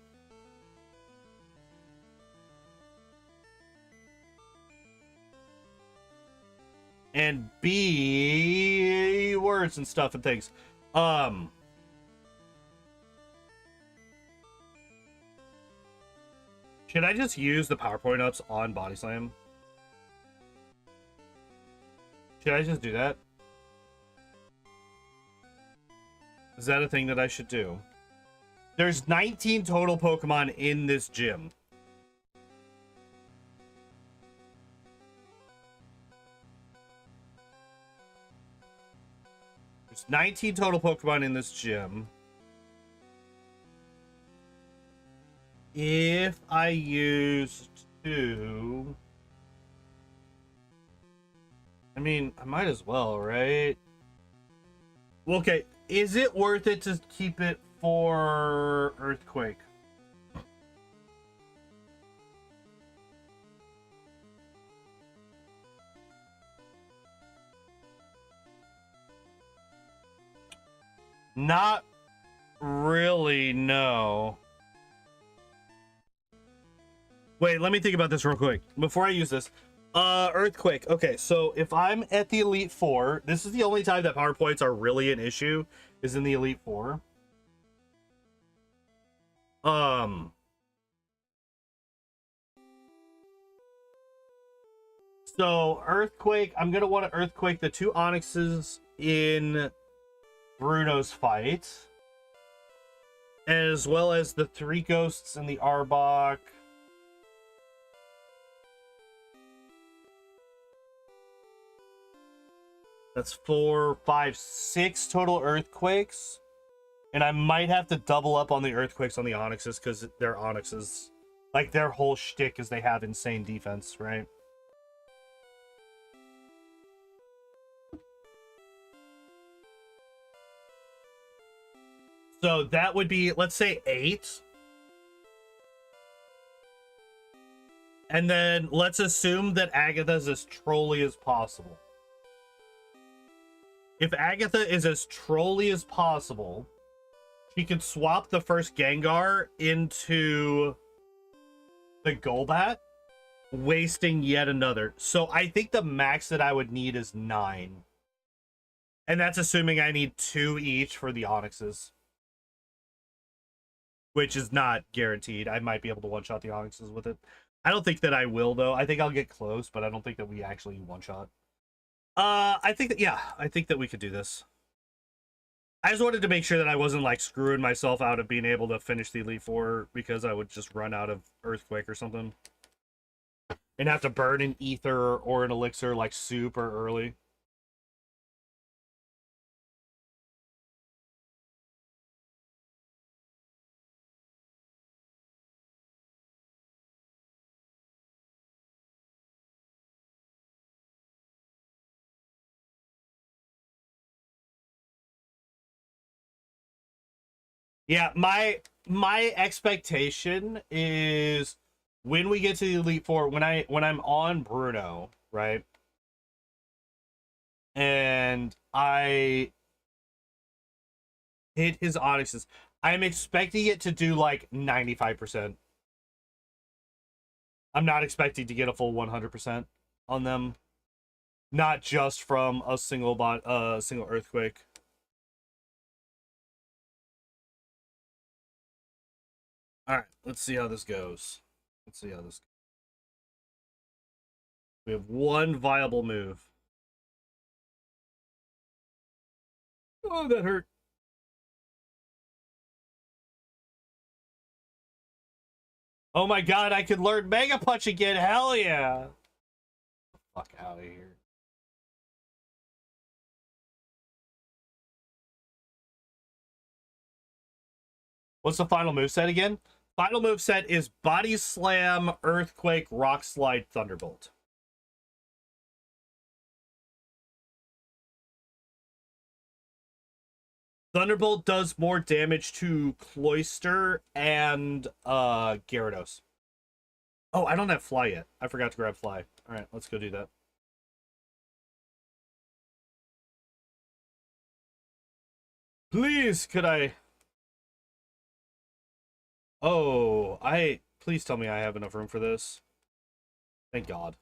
And B, words and stuff and things. Should I just use the PowerPoint ups on Body Slam? Should I just do that? Is that a thing that I should do? There's 19 total Pokemon in this gym. There's 19 total Pokemon in this gym. If I use 2... I mean, I might as well, right? Well, okay, is it worth it to keep it for Earthquake? Not really, no. Wait, let me think about this real quick before I use this. Earthquake. Okay, so if I'm at the Elite Four, this is the only time that power points are really an issue, is in the Elite Four. So Earthquake, I'm gonna want to Earthquake the 2 Onyxes in Bruno's fight, as well as the 3 Ghosts in the Arbok. That's 4, 5, 6 total Earthquakes. And I might have to double up on the Earthquakes on the Onyxes because they're Onyxes. Like, their whole shtick is they have insane defense, right? So that would be, let's say, 8. And then let's assume that Agatha's as trolly as possible. If Agatha is as trolly as possible, she could swap the first Gengar into the Golbat, wasting yet another. So I think the max that I would need is 9. And that's assuming I need 2 each for the Onyxes. Which is not guaranteed. I might be able to one-shot the Onyxes with it. I don't think that I will, though. I think I'll get close, but I don't think that we actually one-shot. I think that, yeah, I think that we could do this. I just wanted to make sure that I wasn't, like, screwing myself out of being able to finish the Elite Four because I would just run out of Earthquake or something. And have to burn an Ether or an Elixir, like, super early. Yeah, my expectation is when we get to the Elite Four, when I'm on Bruno, right? And I hit his Onyxes, I'm expecting it to do like 95%. I'm not expecting to get a full 100% on them. Not just from a single single Earthquake. All right, let's see how this goes. Let's see how this goes. We have one viable move. Oh, that hurt. Oh my god, I could learn Mega Punch again. Hell yeah. Fuck out of here. What's the final moveset again? Final moveset is Body Slam, Earthquake, Rock Slide, Thunderbolt. Thunderbolt does more damage to Cloyster and Gyarados. Oh, I don't have Fly yet. I forgot to grab Fly. All right, let's go do that. Please, could I... Oh, please tell me I have enough room for this. Thank God.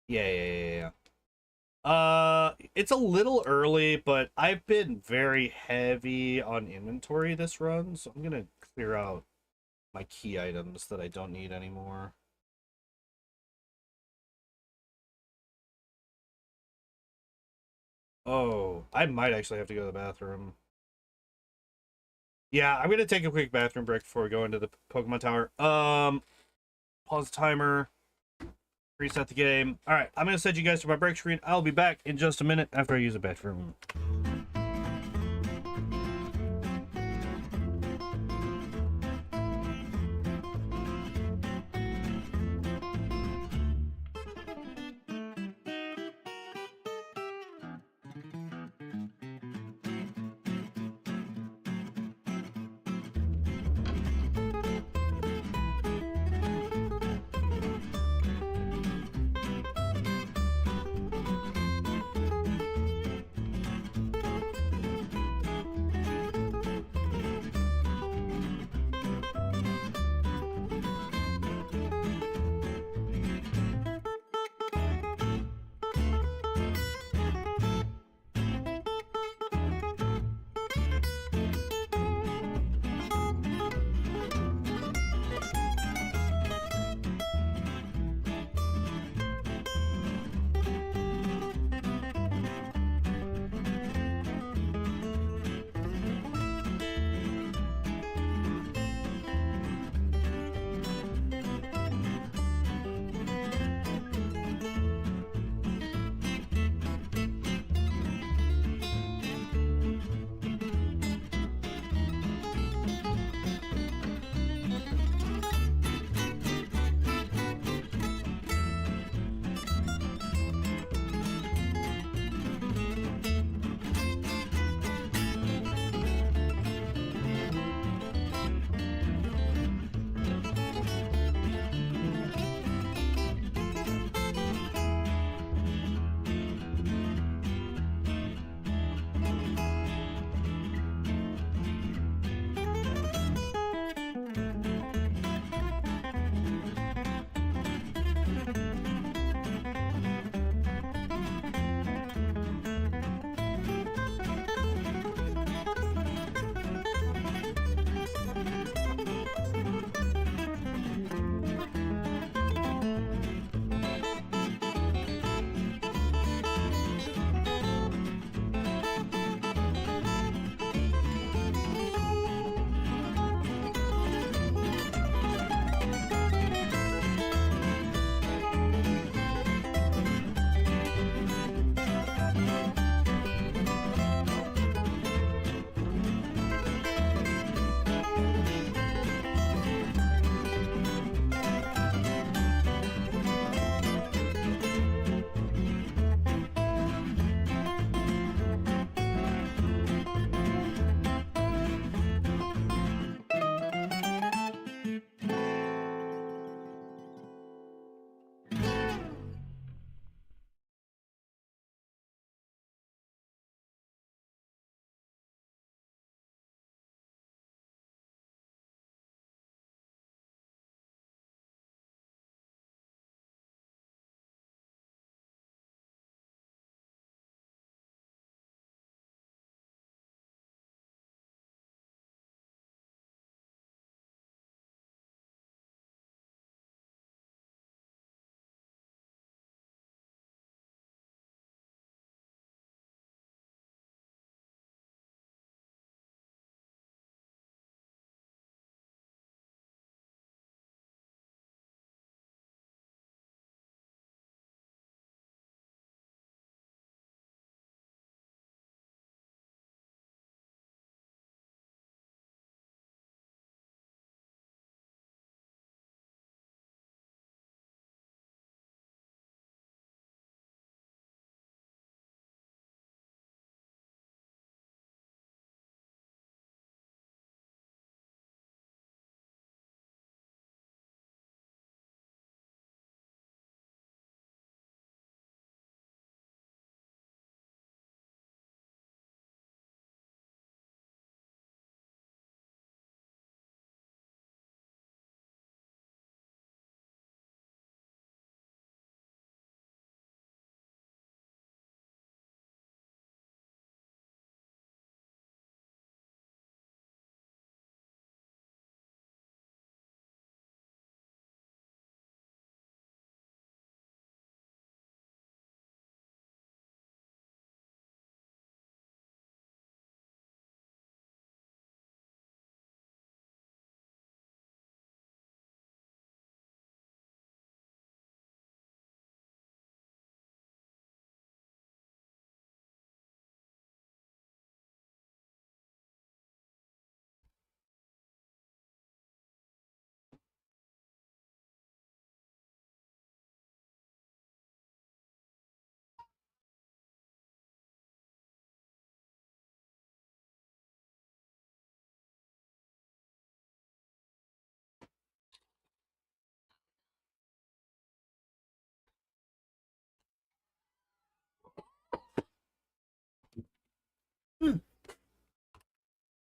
Yeah. It's a little early, but I've been very heavy on inventory this run, so I'm gonna clear out my key items that I don't need anymore. Oh, I might actually have to go to the bathroom. Yeah, I'm gonna take a quick bathroom break before we go into the Pokemon Tower. Pause the timer. Reset the game. All right, I'm gonna send you guys to my break screen. I'll be back in just a minute after I use the bathroom.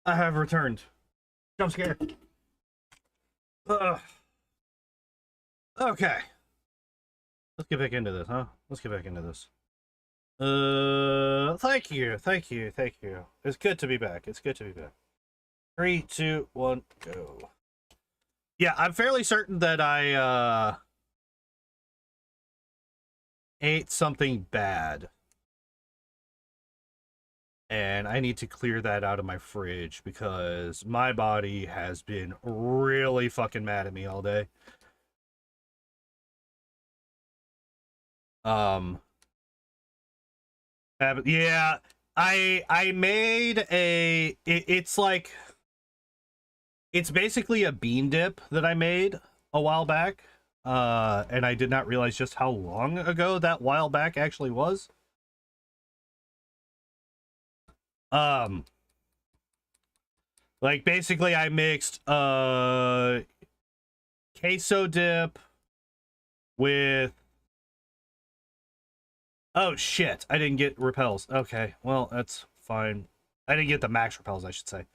I have returned. Jump scare. Okay. Let's get back into this, huh? Let's get back into this. Thank you, thank you, thank you. It's good to be back. It's good to be back. 3, 2, 1, go. Yeah, I'm fairly certain that I ate something bad. And I need to clear that out of my fridge because my body has been really fucking mad at me all day. Yeah, I made it's like it's basically a bean dip that I made a while back. And I did not realize just how long ago that while back actually was. Like basically I mixed queso dip with, oh shit, I didn't get repels. Okay, well that's fine. I didn't get the max repels, I should say.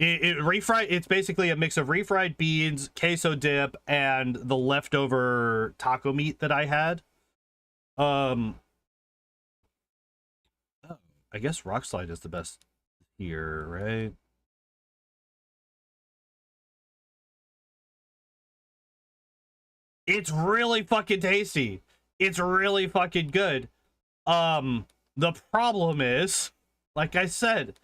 It's basically a mix of refried beans, queso dip, and the leftover taco meat that I had. I guess rock slide is the best here, right? It's really fucking tasty. It's really fucking good. The problem is, like I said,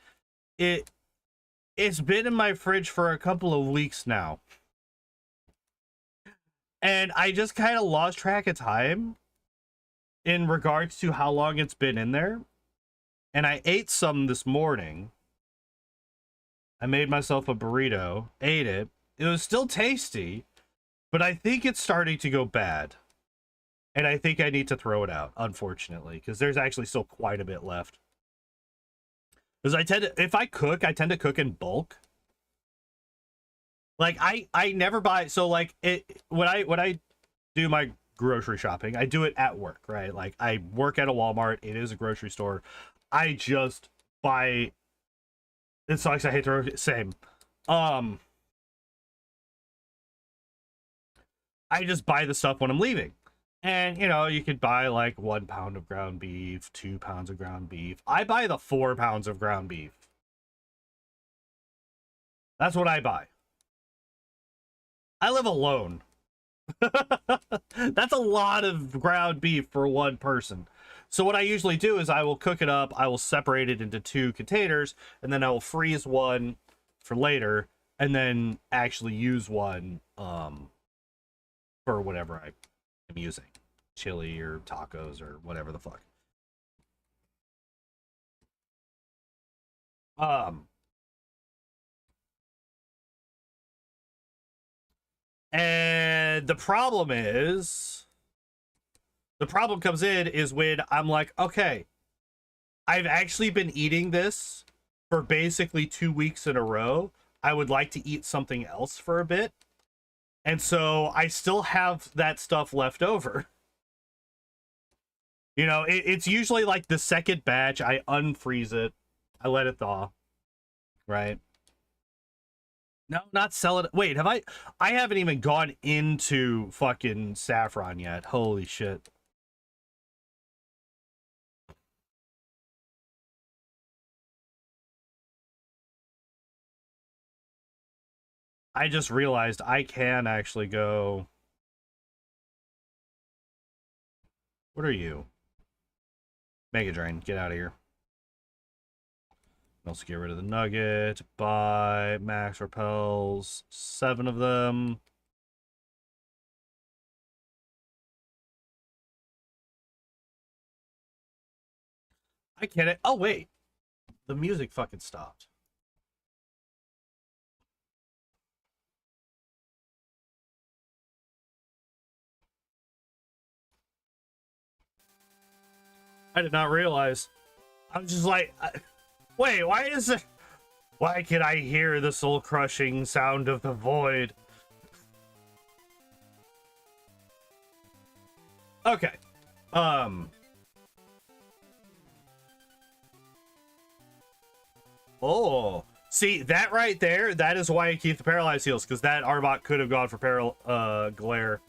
it's been in my fridge for a couple of weeks now. And I just kind of lost track of time in regards to how long it's been in there. And I ate some this morning. I made myself a burrito, ate it. It was still tasty, but I think it's starting to go bad. And I think I need to throw it out, unfortunately, because there's actually still quite a bit left. Because if I cook, I tend to cook in bulk. Like I never buy, so like when I do my grocery shopping, I do it at work, right? Like I work at a Walmart, it is a grocery store. I just buy, it sucks, I hate to, same. I just buy the stuff when I'm leaving. And, you know, you could buy like 1 pound of ground beef, 2 pounds of ground beef. I buy the 4 pounds of ground beef. That's what I buy. I live alone. That's a lot of ground beef for one person. So what I usually do is I will cook it up. I will separate it into 2 containers, and then I will freeze one for later, and then actually use one for whatever I am using. Chili or tacos or whatever the fuck. And the problem comes in is when I'm like, okay, I've actually been eating this for basically 2 weeks in a row. I would like to eat something else for a bit. And so I still have that stuff left over. You know, it's usually like the second batch. I unfreeze it. I let it thaw. Right? No, not sell it. Wait, have I haven't even gone into fucking saffron yet. Holy shit. I just realized I can actually go. What are you? Mega Drain, get out of here. Also get rid of the nugget. Buy max repels. 7 of them. I get it. Oh, wait. The music fucking stopped. I did not realize. I'm just like, wait, why is it? Why can I hear the soul-crushing sound of the void? Okay. Oh, see that right there? That is why I keep the paralyzed heals, because that Arbok could have gone for glare.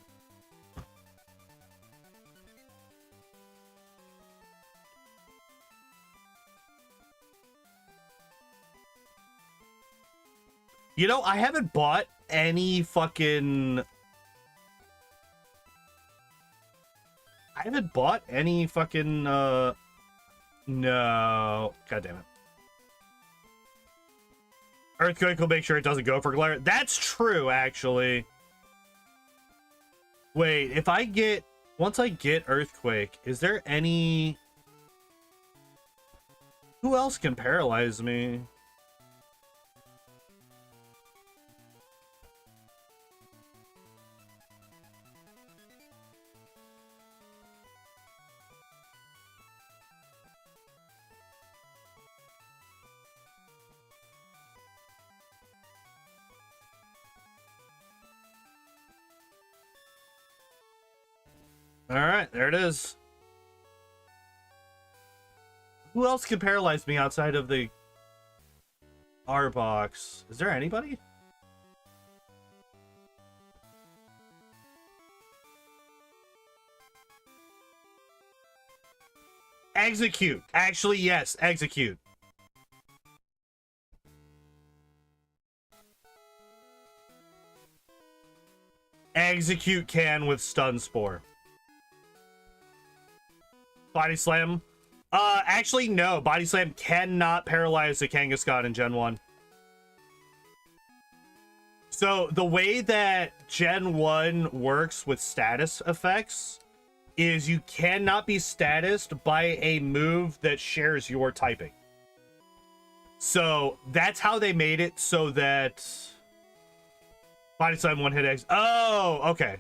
You know, I haven't bought any fucking... I haven't bought any fucking, no. God damn it. Earthquake will make sure it doesn't go for glare. That's true, actually. Wait, if I get... Once I get Earthquake, is there any... Who else can paralyze me? All right, there it is. Who else can paralyze me outside of the R-Box? Is there anybody? Execute. Actually, yes, execute. Execute can with Stun Spore. Body Slam. Actually, no. Body Slam cannot paralyze the Kangaskhan in Gen 1. So, the way that Gen 1 works with status effects is you cannot be statused by a move that shares your typing. So, that's how they made it so that... Body Slam one-hit X. Oh, okay.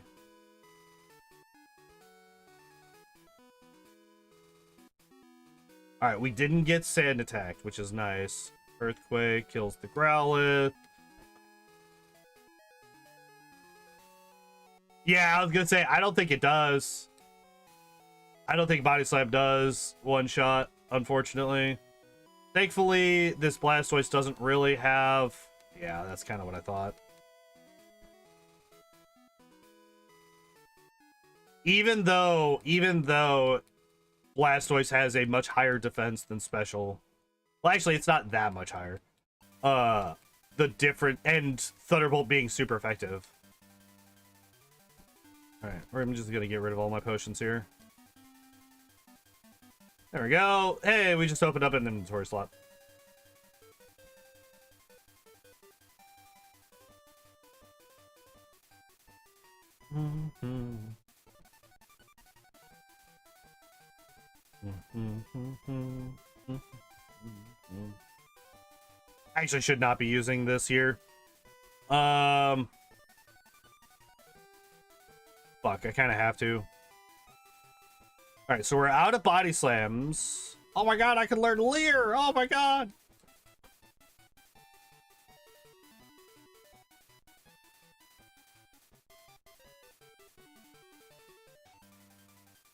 All right, we didn't get Sand attacked, which is nice. Earthquake kills the Growlithe. Yeah, I was gonna say, I don't think it does. I don't think Body Slam does one shot, unfortunately. Thankfully, this Blastoise doesn't really have... Yeah, that's kind of what I thought. Even though Blastoise has a much higher defense than special. Well, actually, it's not that much higher. The different... And Thunderbolt being super effective. Alright, I'm just gonna get rid of all my potions here. There we go. Hey, we just opened up an inventory slot. Actually should not be using this here. Fuck, I kind of have to. Alright, so we're out of Body Slams. Oh my god, I can learn Leer! Oh my god!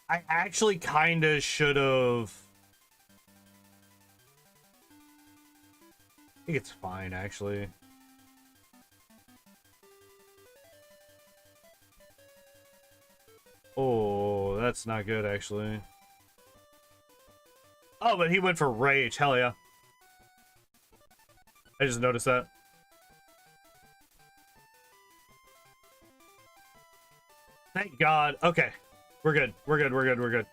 I actually kind of should have... I think it's fine, actually. Oh, that's not good, actually. Oh, but he went for Rage. Hell yeah. I just noticed that. Thank God. Okay. We're good. We're good. We're good. We're good.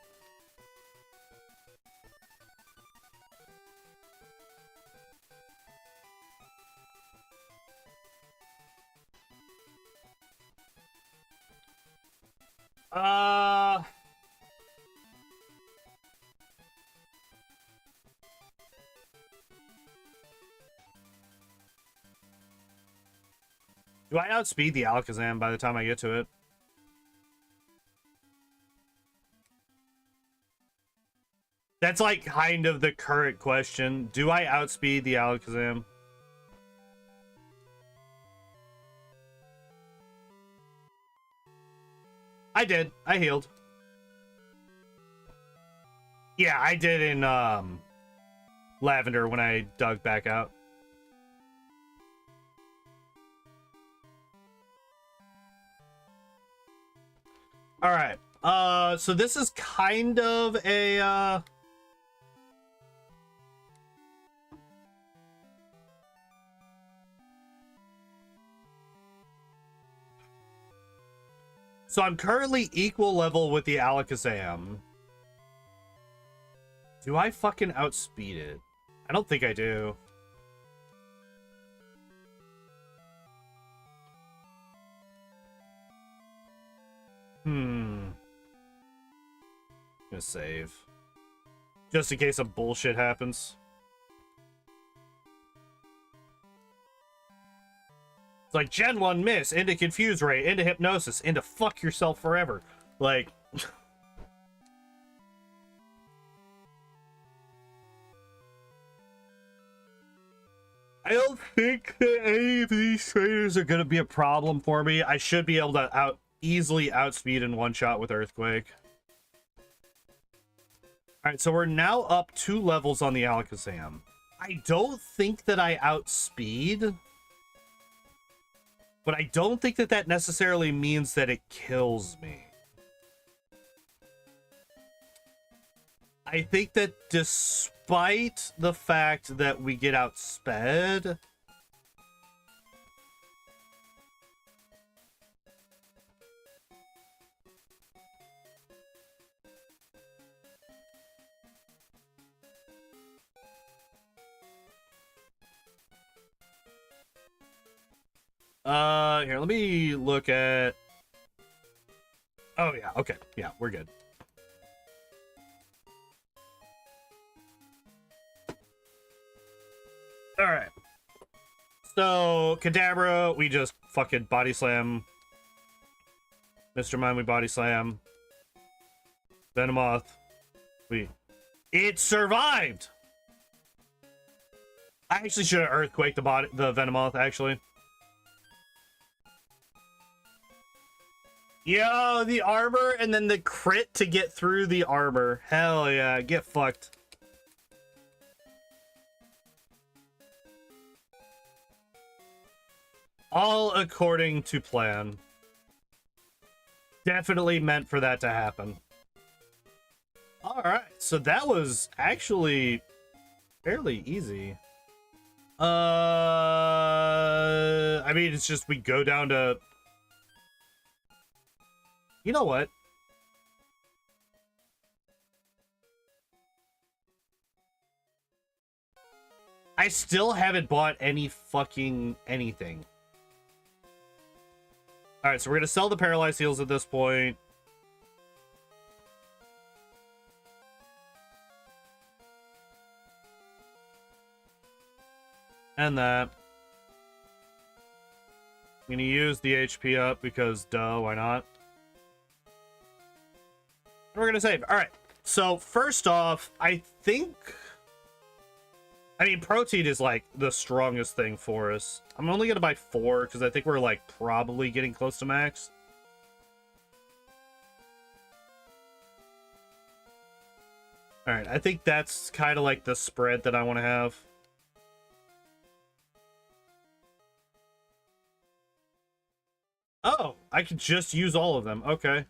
Do I outspeed the Alakazam by the time I get to it? That's like kind of the current question. Do I outspeed the Alakazam? I did. I healed. Yeah, I did in Lavender when I dug back out. All right. So this is kind of a so I'm currently equal level with the Alakazam. Do I fucking outspeed it? I don't think I do. I'm gonna save. Just in case some bullshit happens. It's like Gen 1 miss, into Confuse Ray, into Hypnosis, into fuck yourself forever. Like... I don't think that any of these trainers are gonna be a problem for me. I should be able to easily outspeed in one shot with Earthquake. Alright, so we're now up 2 levels on the Alakazam. I don't think that I outspeed... But I don't think that that necessarily means that it kills me. I think that despite the fact that we get outsped... Here, let me look at... Oh, yeah, okay. Yeah, we're good. Alright. So, Kadabra, we just fucking body slam. Mr. Mime, we body slam. Venomoth, It survived! I actually should have Earthquaked the Venomoth, actually. Yo, the armor and then the crit to get through the armor. Hell yeah, get fucked. All according to plan. Definitely meant for that to happen. Alright, so that was actually fairly easy. I mean, it's just we go down to... You know what? I still haven't bought any fucking anything. Alright, so we're gonna sell the Paralyzed Heals at this point. And that. I'm gonna use the HP up because duh, why not? We're gonna save. All right, so first off, I think, I mean, Protein is like the strongest thing for us. I'm only gonna buy 4 because I think we're like probably getting close to max. All right, I think that's kind of like the spread that I want to have. Oh, I could just use all of them. Okay.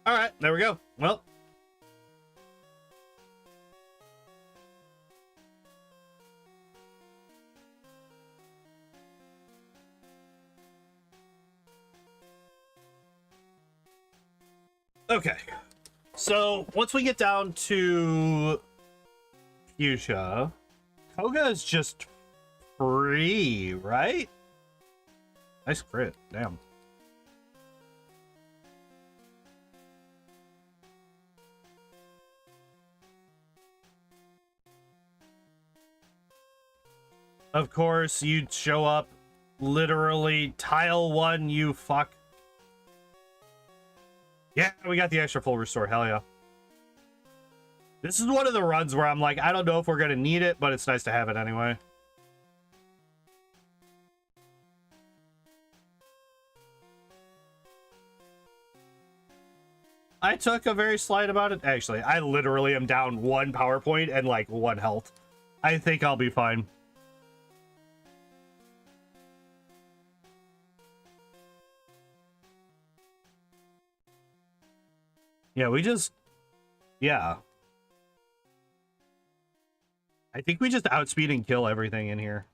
All right, there we go. Well. Okay. So, once we get down to Fuchsia, Koga is just free, right? Nice crit. Damn. Of course, you'd show up literally tile 1, you fuck. Yeah, we got the extra full restore. Hell yeah. This is one of the runs where I'm like, I don't know if we're going to need it, but it's nice to have it anyway. I took a very slight about it. Actually, I literally am down 1 power point and like 1 health. I think I'll be fine. Yeah, we just... Yeah. I think we just outspeed and kill everything in here.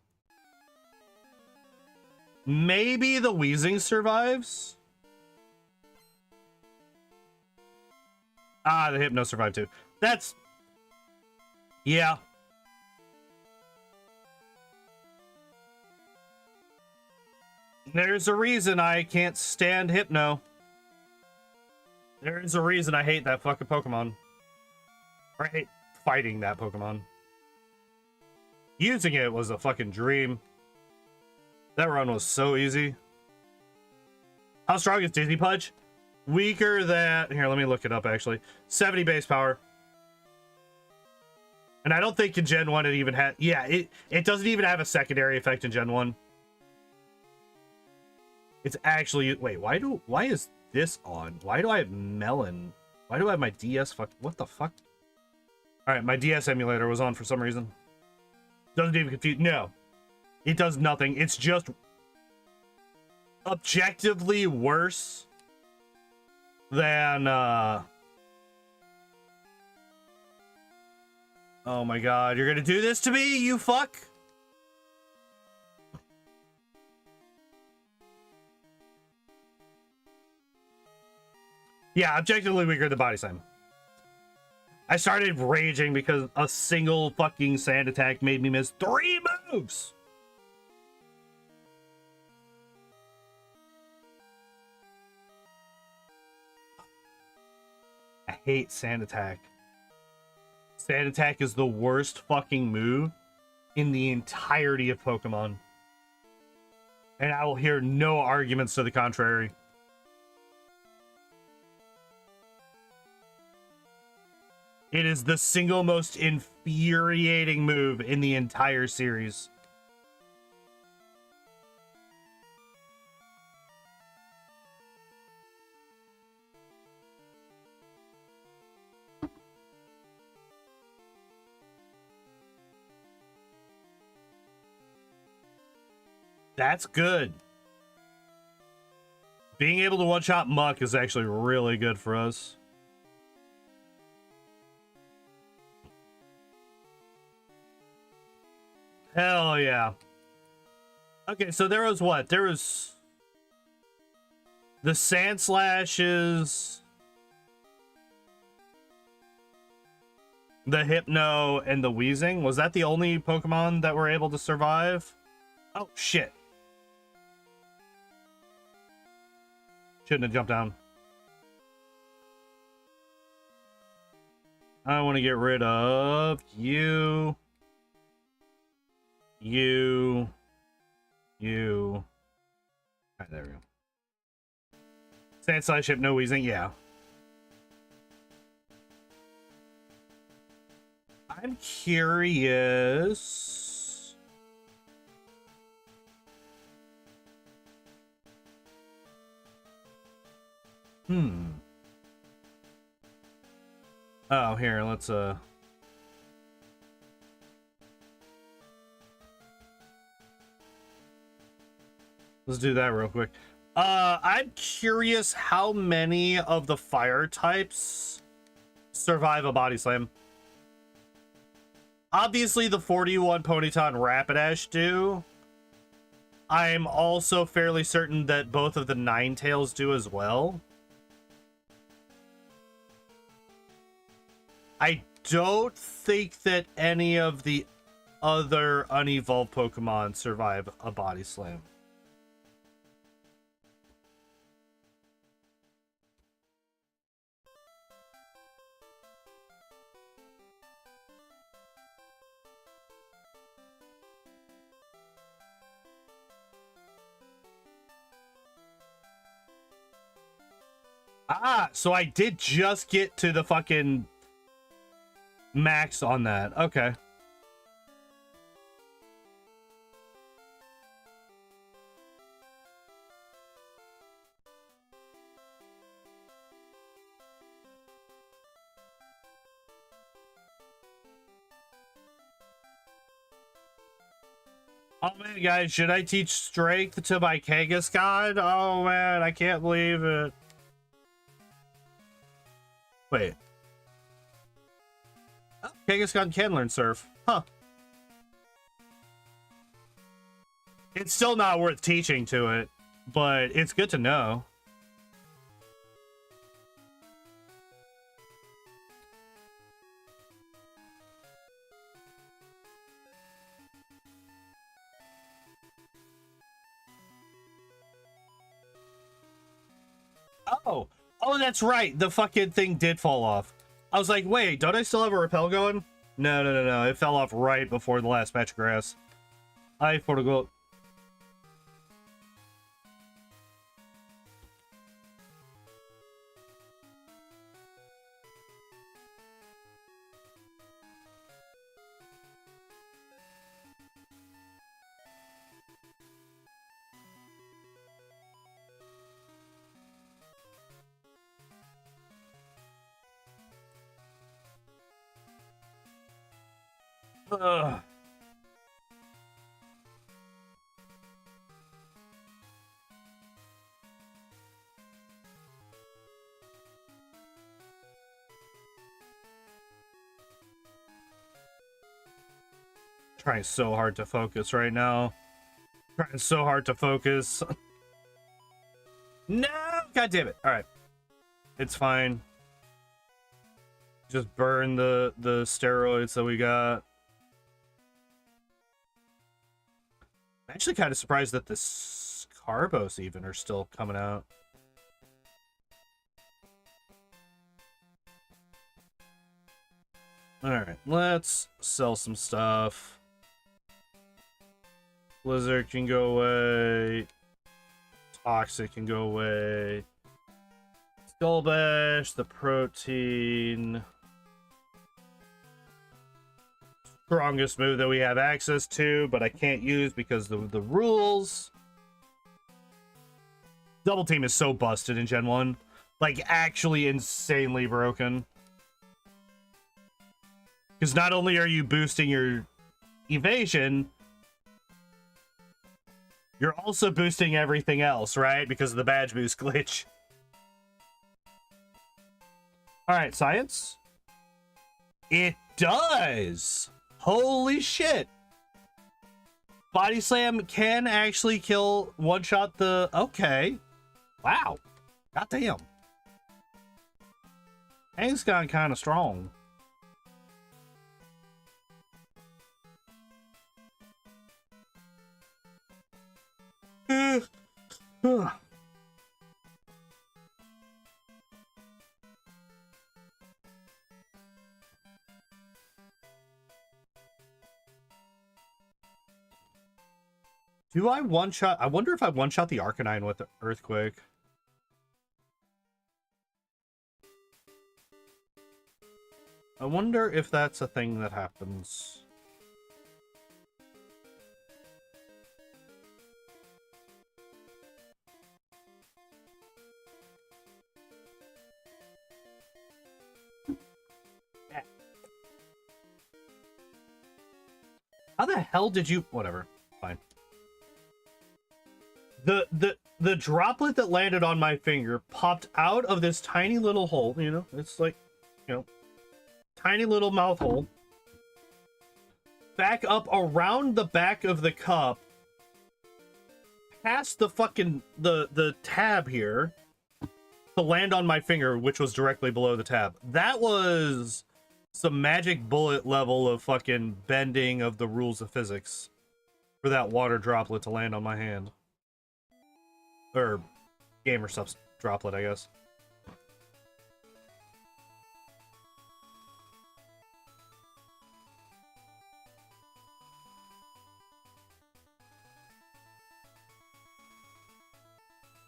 Maybe the Wheezing survives? Ah, the Hypno survived too. That's... Yeah. There's a reason I can't stand Hypno. There's a reason I hate that fucking Pokemon. Or I hate fighting that Pokemon. Using it was a fucking dream. That run was so easy. How strong is Disney Pudge? Weaker than... Here, let me look it up, actually. 70 base power. And I don't think in Gen 1 it even had... Yeah, it doesn't even have a secondary effect in Gen 1. It's actually... Wait, why is this on? Why do I have Melon? Why do I have my DS? What the fuck? Alright, my DS emulator was on for some reason. Doesn't even confuse... No. It does nothing. It's just... objectively worse than... Oh my god, you're gonna do this to me, you fuck? Yeah, objectively weaker than Body Slam. I started raging because a single fucking sand attack made me miss 3 moves! I hate sand attack. Sand attack is the worst fucking move in the entirety of Pokemon. And I will hear no arguments to the contrary. It is the single most infuriating move in the entire series. That's good. Being able to one-shot Muck is actually really good for us. Hell yeah. Okay, so there was what? There was the Sand Slashes, the Hypno, and the Wheezing. Was that the only Pokemon that were able to survive? Oh, shit. Shouldn't have jumped down. I want to get rid of you. You. Alright, there we go. Sand Slash, Hypno, Wheezing, yeah. I'm curious. Oh, here, let's do that real quick. I'm curious how many of the fire types survive a Body Slam. Obviously, the 41 Ponyta and Rapidash do. I'm also fairly certain that both of the Ninetales do as well. I don't think that any of the other unevolved Pokemon survive a Body Slam. Ah, so I did just get to the fucking max on that. Okay. Oh man, guys, should I teach strength to my Kangaskhan? Oh man, I can't believe it. Wait. Oh, Kangaskhan can learn Surf. Huh. It's still not worth teaching to it, but it's good to know. Oh, that's right. The fucking thing did fall off. I was like, wait, don't I still have a rappel going? No. It fell off right before the last patch of grass. I forgot. Ugh. Trying so hard to focus right now. Trying so hard to focus. No! God damn it. Alright. It's fine. Just burn the steroids that we got. I'm actually kind of surprised that the Carbos even are still coming out. Alright, let's sell some stuff. Blizzard can go away. Toxic can go away. Skull Bash, the protein. Strongest move that we have access to, but I can't use because of the rules. Double Team is so busted in Gen 1. Like, actually insanely broken. Because not only are you boosting your evasion, you're also boosting everything else, right? Because of the badge boost glitch. Alright, science. It does! Holy shit! Body Slam can actually kill one-shot the... Okay. Wow. Goddamn. Kangaskhan kind of strong. Do I one-shot? I wonder if I one-shot the Arcanine with the Earthquake. I wonder if that's a thing that happens. How the hell did you... Whatever. Fine. The droplet that landed on my finger popped out of this tiny little hole, you know? It's like, you know, tiny little mouth hole. Back up around the back of the cup. Past the fucking... The tab here. To land on my finger, which was directly below the tab. That was... some magic bullet level of fucking bending of the rules of physics for that water droplet to land on my hand. Or gamer subs droplet, I guess.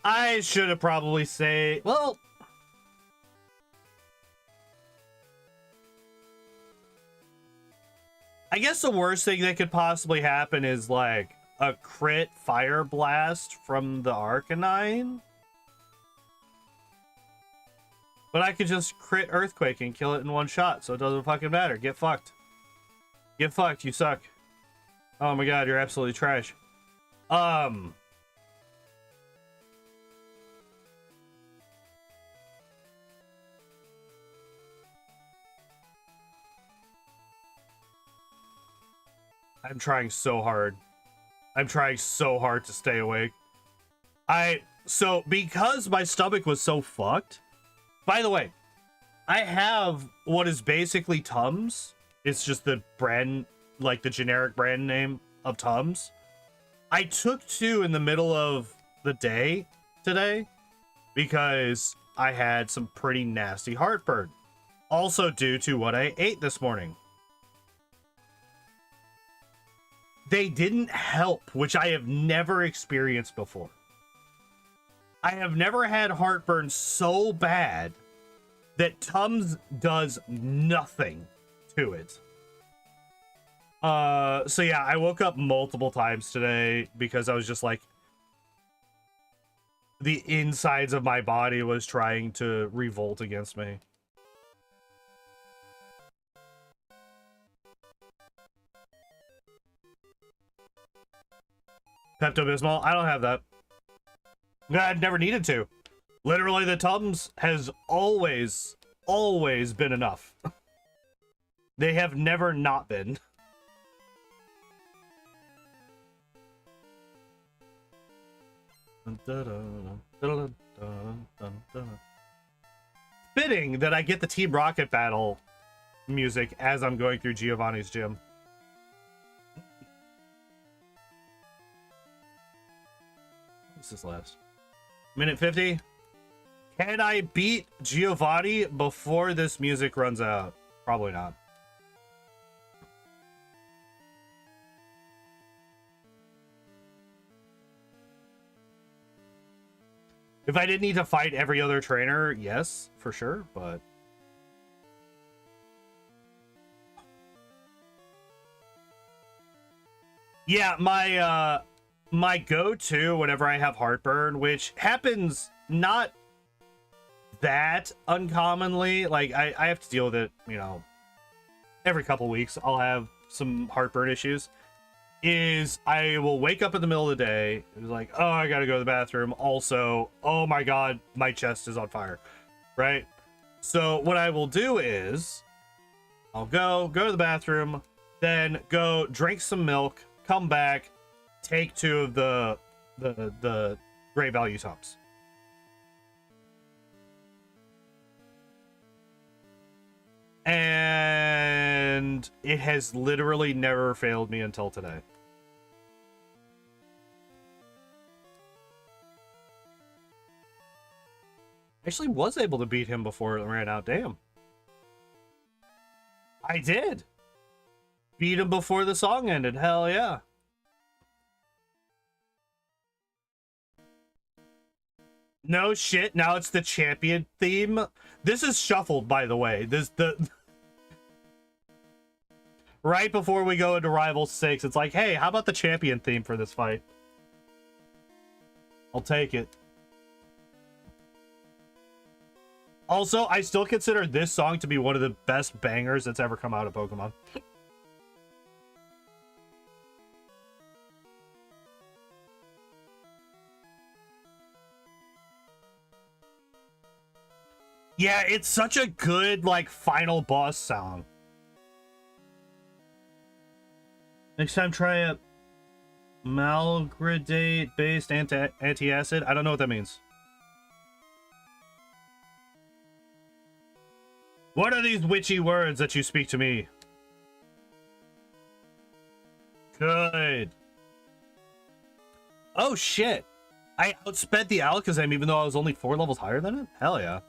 I should have probably say, well, I guess the worst thing that could possibly happen is like a crit fire blast from the Arcanine. But I could just crit Earthquake and kill it in one shot, so it doesn't fucking matter. Get fucked. Get fucked, you suck. Oh my god, you're absolutely trash. I'm trying so hard. I'm trying so hard to stay awake. So because my stomach was so fucked. By the way, I have what is basically Tums. It's just the brand, like the generic brand name of Tums. I took 2 in the middle of the day today because I had some pretty nasty heartburn. Also due to what I ate this morning. They didn't help, which I have never experienced before. I have never had heartburn so bad that Tums does nothing to it. So yeah, I woke up multiple times today because I was just like, the insides of my body was trying to revolt against me. Pepto-Bismol? I don't have that. I've never needed to. Literally, the Tums has always been enough. They have never not been. Fitting that I get the Team Rocket battle music as I'm going through Giovanni's gym. What's this last? Minute 50? Can I beat Giovanni before this music runs out? Probably not. If I didn't need to fight every other trainer, yes, for sure, but... Yeah, my go-to whenever I have heartburn, which happens not that uncommonly, like I have to deal with it, you know, every couple weeks I'll have some heartburn issues, is I will wake up in the middle of the day, it's like, oh, I gotta go to the bathroom, also, oh my god, my chest is on fire, right? So what I will do is I'll go to the bathroom, then go drink some milk, come back, take 2 of the great value Tums. And it has literally never failed me until today. Actually was able to beat him before it ran out. Damn. I did. Beat him before the song ended. Hell yeah. No shit. Now it's the champion theme. This is shuffled, by the way. Right before we go into Rivals 6, it's like, hey, how about the champion theme for this fight? I'll take it. Also, I still consider this song to be one of the best bangers that's ever come out of Pokemon. Yeah, it's such a good, like, final boss song. Next time, try a Malgradate-based anti-acid. I don't know what that means. What are these witchy words that you speak to me? Good. Oh, shit. I outsped the Alakazam even though I was only 4 levels higher than it? Hell yeah.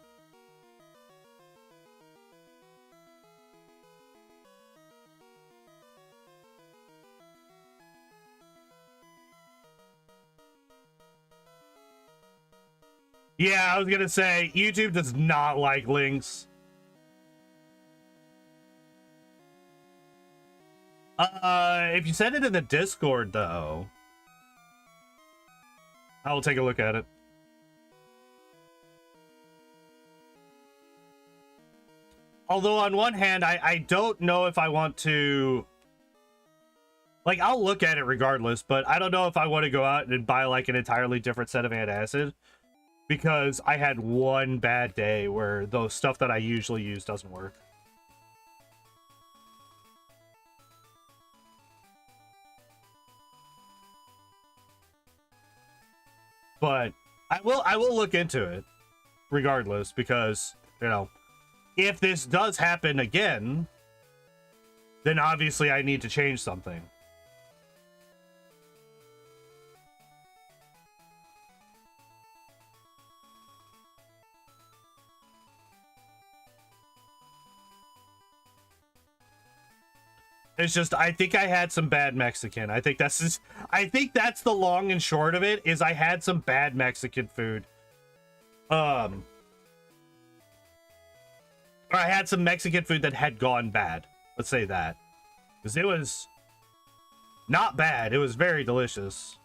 Yeah, I was gonna say, YouTube does not like links. If you send it in the Discord, though, I will take a look at it. Although, on one hand, I don't know if I want to... Like, I'll look at it regardless, but I don't know if I want to go out and buy, like, an entirely different set of antacid. Because I had one bad day where the stuff that I usually use doesn't work. But I will look into it regardless, because, you know, if this does happen again, then obviously I need to change something. It's just, I think I had some bad Mexican. I think that's the long and short of it, is I had some bad Mexican food. Or I had some Mexican food that had gone bad. Let's say that. Because it was not bad. It was very delicious.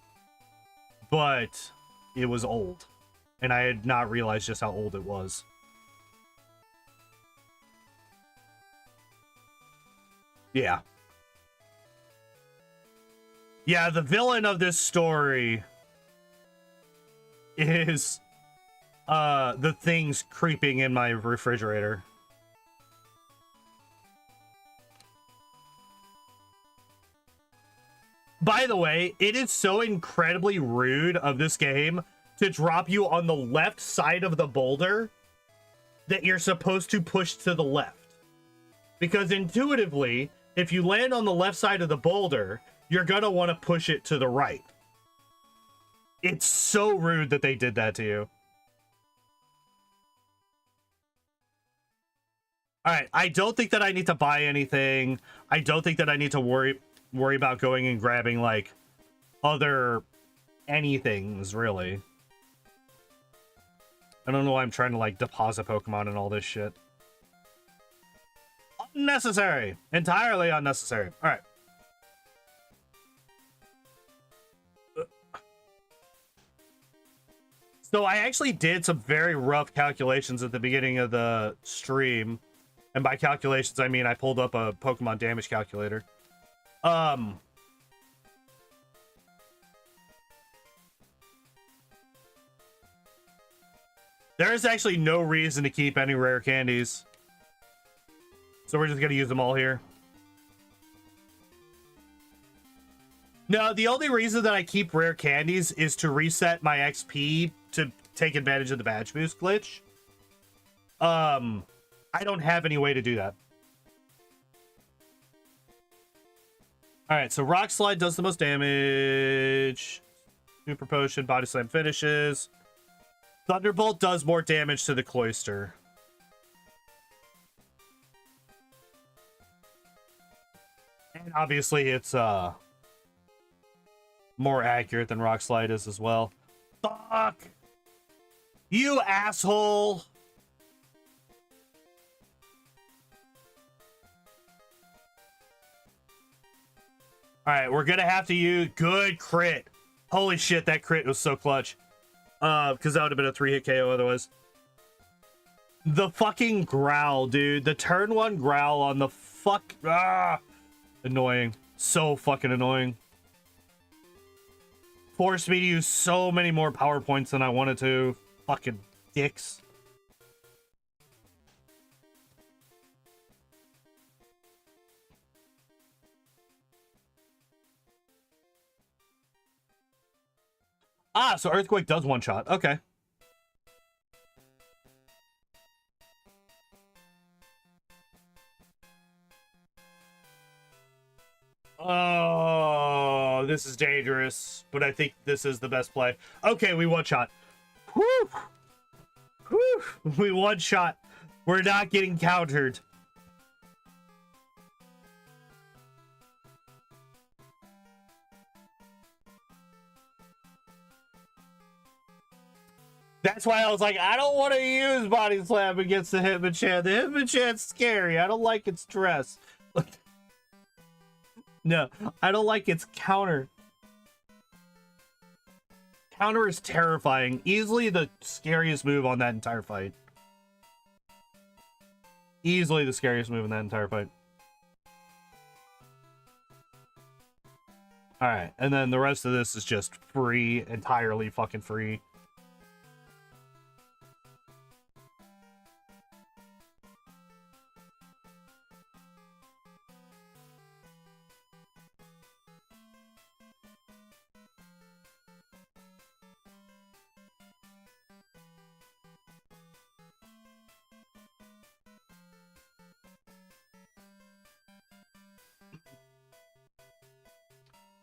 But it was old. And I had not realized just how old it was. Yeah. Yeah, the villain of this story is the things creeping in my refrigerator. By the way, it is so incredibly rude of this game to drop you on the left side of the boulder that you're supposed to push to the left. Because intuitively, if you land on the left side of the boulder, you're gonna want to push it to the right. It's so rude that they did that to you. Alright, I don't think that I need to buy anything. I don't think that I need to worry about going and grabbing, like, other anythings, really. I don't know why I'm trying to, like, deposit Pokemon and all this shit. Unnecessary. Entirely unnecessary. Alright. So I actually did some very rough calculations at the beginning of the stream. And by calculations, I mean I pulled up a Pokemon damage calculator. There is actually no reason to keep any rare candies. So we're just going to use them all here. No, the only reason that I keep rare candies is to reset my XP to take advantage of the badge boost glitch. I don't have any way to do that. Alright, so Rock Slide does the most damage. Super Potion, Body Slam finishes. Thunderbolt does more damage to the Cloyster. And obviously it's more accurate than Rock Slide is as well. Fuck! You asshole! Alright, we're gonna have to use... Good crit! Holy shit, that crit was so clutch. Because that would have been a 3-hit KO otherwise. The fucking growl, dude. The turn 1 growl on the fuck... Ah! Annoying. So fucking annoying. Forced me to use so many more power points than I wanted to. Fucking dicks. Ah, so Earthquake does one shot. Okay. Oh, this is dangerous, but I think this is the best play. Okay, we one shot. Whew. Whew. We one shot. We're not getting countered. That's why I was like, I don't want to use Body Slam against the Hitmonchan. The Hitmonchan's scary. I don't like its dress. No, I don't like its counter. Counter is terrifying. Easily the scariest move on that entire fight. Easily the scariest move in that entire fight. Alright, and then the rest of this is just free. Entirely fucking free.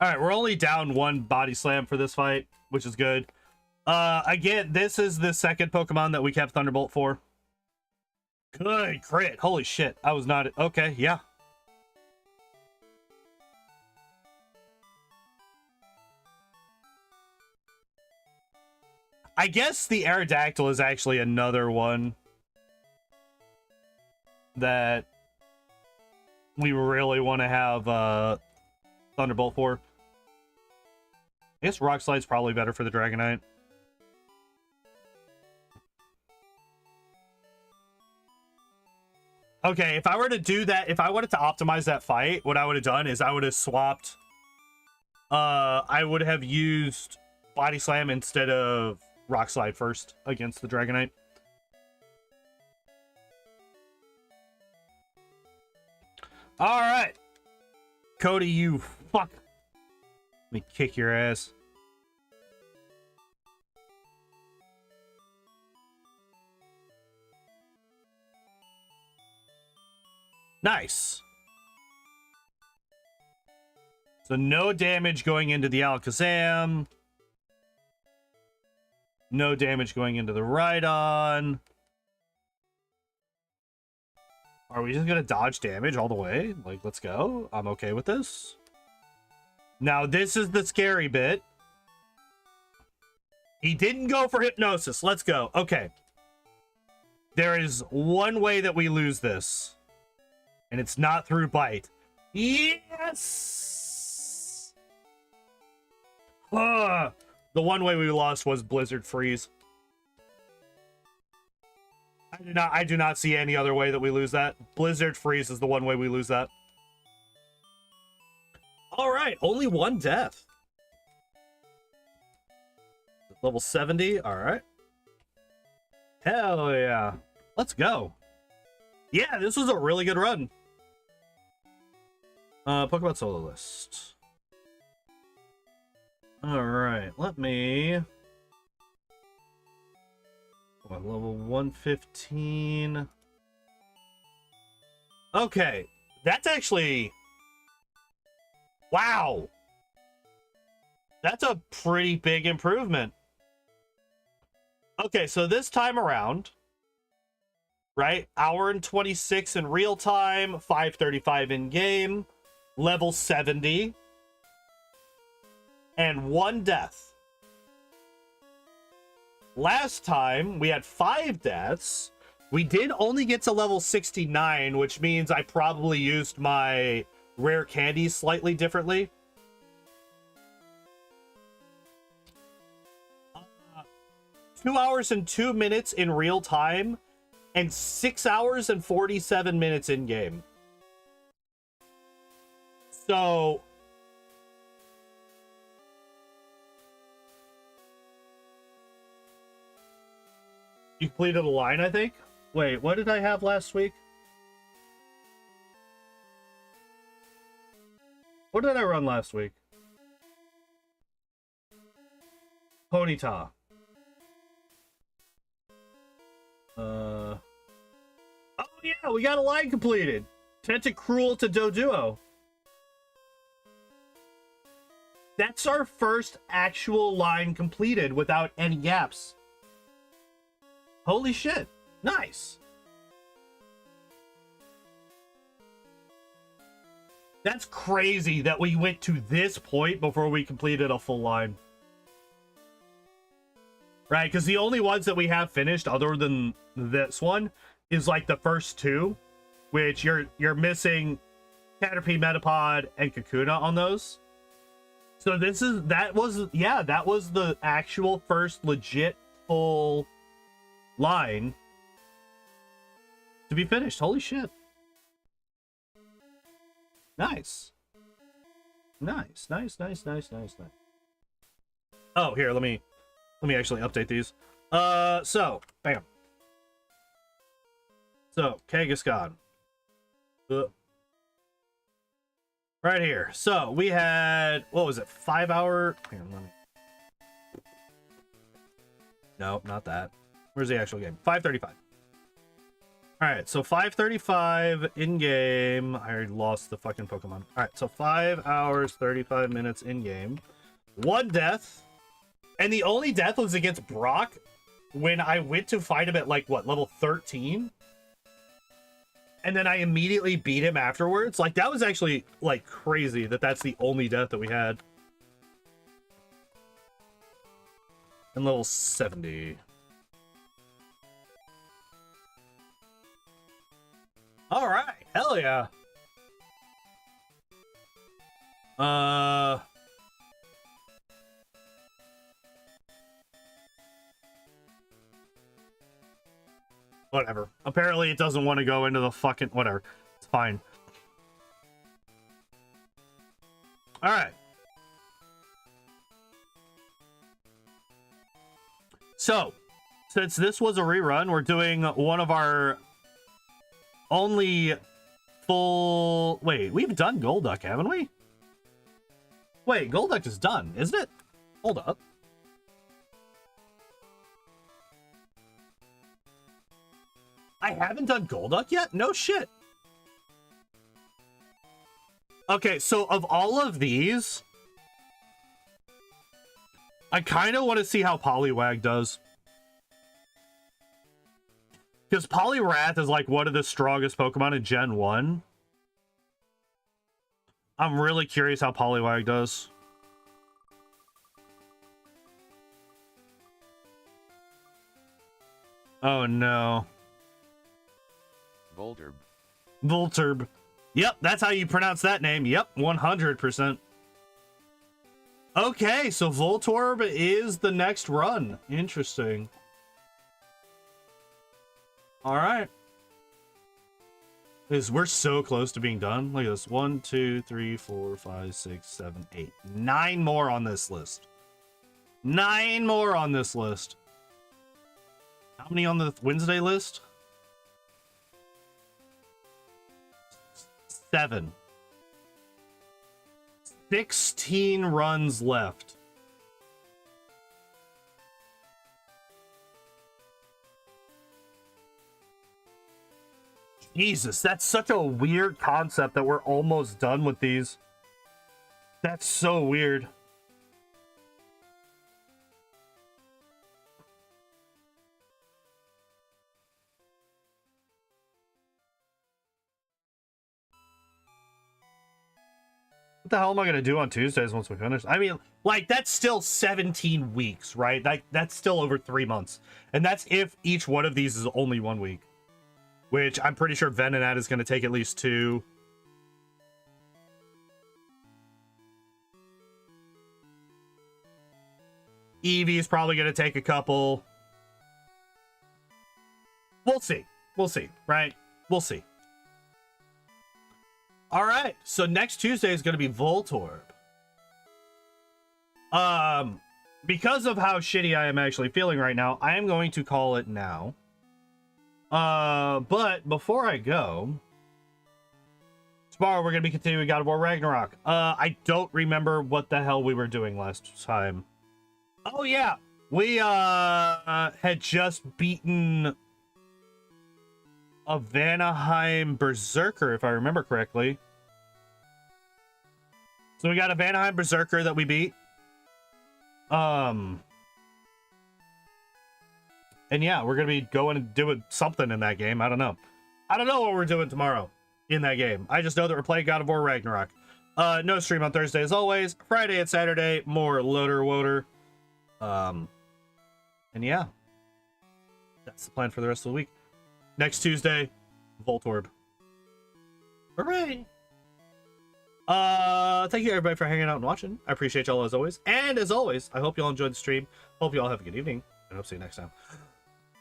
All right, we're only down one body slam for this fight, which is good. Again, this is the second Pokemon that we kept Thunderbolt for. Good crit. Holy shit. I was not... Okay, yeah. I guess the Aerodactyl is actually another one that we really want to have Thunderbolt for. I guess Rock Slide's probably better for the Dragonite. Okay, if I were to do that, if I wanted to optimize that fight, what I would have done is I would have swapped... I would have used Body Slam instead of Rock Slide first against the Dragonite. Alright. Cody, you fuck. Let me kick your ass. Nice. So no damage going into the Alakazam. No damage going into the Rhydon. Are we just gonna dodge damage all the way? Like, let's go. I'm okay with this. Now, this is the scary bit. He didn't go for Hypnosis. Let's go. Okay. There is one way that we lose this. And it's not through Bite. Yes! The one way we lost was Blizzard Freeze. I do not see any other way that we lose that. Blizzard Freeze is the one way we lose that. All right, only one death. Level 70, all right. Hell yeah. Let's go. Yeah, this was a really good run. Pokemon solo list. All right, let me... level 115. Okay, that's actually... Wow. That's a pretty big improvement. Okay, so this time around, right? Hour and 26 in real time, 5:35 in game, level 70, and one death. Last time we had 5 deaths. We did only get to level 69, which means I probably used my rare candies slightly differently. 2 hours and 2 minutes in real time, and 6 hours and 47 minutes in game. So you completed a line, I think. Wait, what did I have last week? What did I run last week? Ponyta. Oh yeah, we got a line completed. Tentacruel to Doduo. That's our first actual line completed without any gaps. Holy shit. Nice. That's crazy that we went to this point before we completed a full line. Right, because the only ones that we have finished other than this one is like the first 2, which you're missing Caterpie, Metapod, and Kakuna on those. So that was the actual first legit full line to be finished. Holy shit. Nice. Nice. Oh, here, let me actually update these. So, bam. So, Kangaskhan. Right here. So, we had, what was it, 5 hour? Hang on, let me... No, not that. Where's the actual game? 5:35. Alright, so 5:35 in-game. I already lost the fucking Pokemon. Alright, so 5 hours, 35 minutes in-game. 1 death. And the only death was against Brock when I went to fight him at, like, what, level 13? And then I immediately beat him afterwards. Like, that was actually, like, crazy that that's the only death that we had. And level 70. All right, hell yeah. Whatever. Apparently it doesn't want to go into the fucking whatever. It's fine. All right. So, since this was a rerun, we're doing one of our only full... Wait, we've done Golduck, haven't we? Wait, Golduck is done, isn't it? Hold up. I haven't done Golduck yet? No shit. Okay, so of all of these, I kind of want to see how Poliwag does. Because Poliwrath is like one of the strongest Pokemon in Gen 1. I'm really curious how Poliwag does. Oh no. Volturb. Volturb. Yep, that's how you pronounce that name. Yep, 100%. Okay, so Voltorb is the next run. Interesting. All right. We're so close to being done. Look at this. 1, 2, 3, 4, 5, 6, 7, 8. 9 more on this list. 9 more on this list. How many on the Wednesday list? 7. 16 runs left. Jesus, that's such a weird concept that we're almost done with these. That's so weird. What the hell am I gonna do on Tuesdays once we finish? I mean, like, that's still 17 weeks, right? That's still over 3 months. And that's if each one of these is only 1 week. Which I'm pretty sure Venonat is gonna take at least 2. Eevee's probably gonna take a couple. We'll see. We'll see, right? We'll see. All right, so next Tuesday is going to be Voltorb. Because of how shitty I am actually feeling right now, I am going to call it now. But before I go, tomorrow we're going to be continuing God of War Ragnarok. I don't remember what the hell we were doing last time. Oh yeah, we had just beaten a Vanaheim Berserker, if I remember correctly. So we got a Vanaheim Berserker that we beat. And yeah, we're gonna be going and doing something in that game. I don't know. I don't know what we're doing tomorrow in that game. I just know that we're playing God of War Ragnarok. No stream on Thursday as always. Friday and Saturday, more loader woder. And yeah, that's the plan for the rest of the week. Next Tuesday, Voltorb. Hooray! Thank you everybody for hanging out and watching. I appreciate y'all as always. And as always, I hope y'all enjoyed the stream. Hope y'all have a good evening. And I'll see you next time.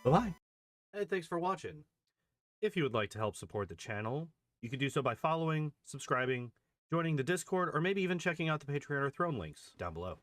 Bye-bye. And thanks for watching. If you would like to help support the channel, you can do so by following, subscribing, joining the Discord, or maybe even checking out the Patreon or Throne links down below.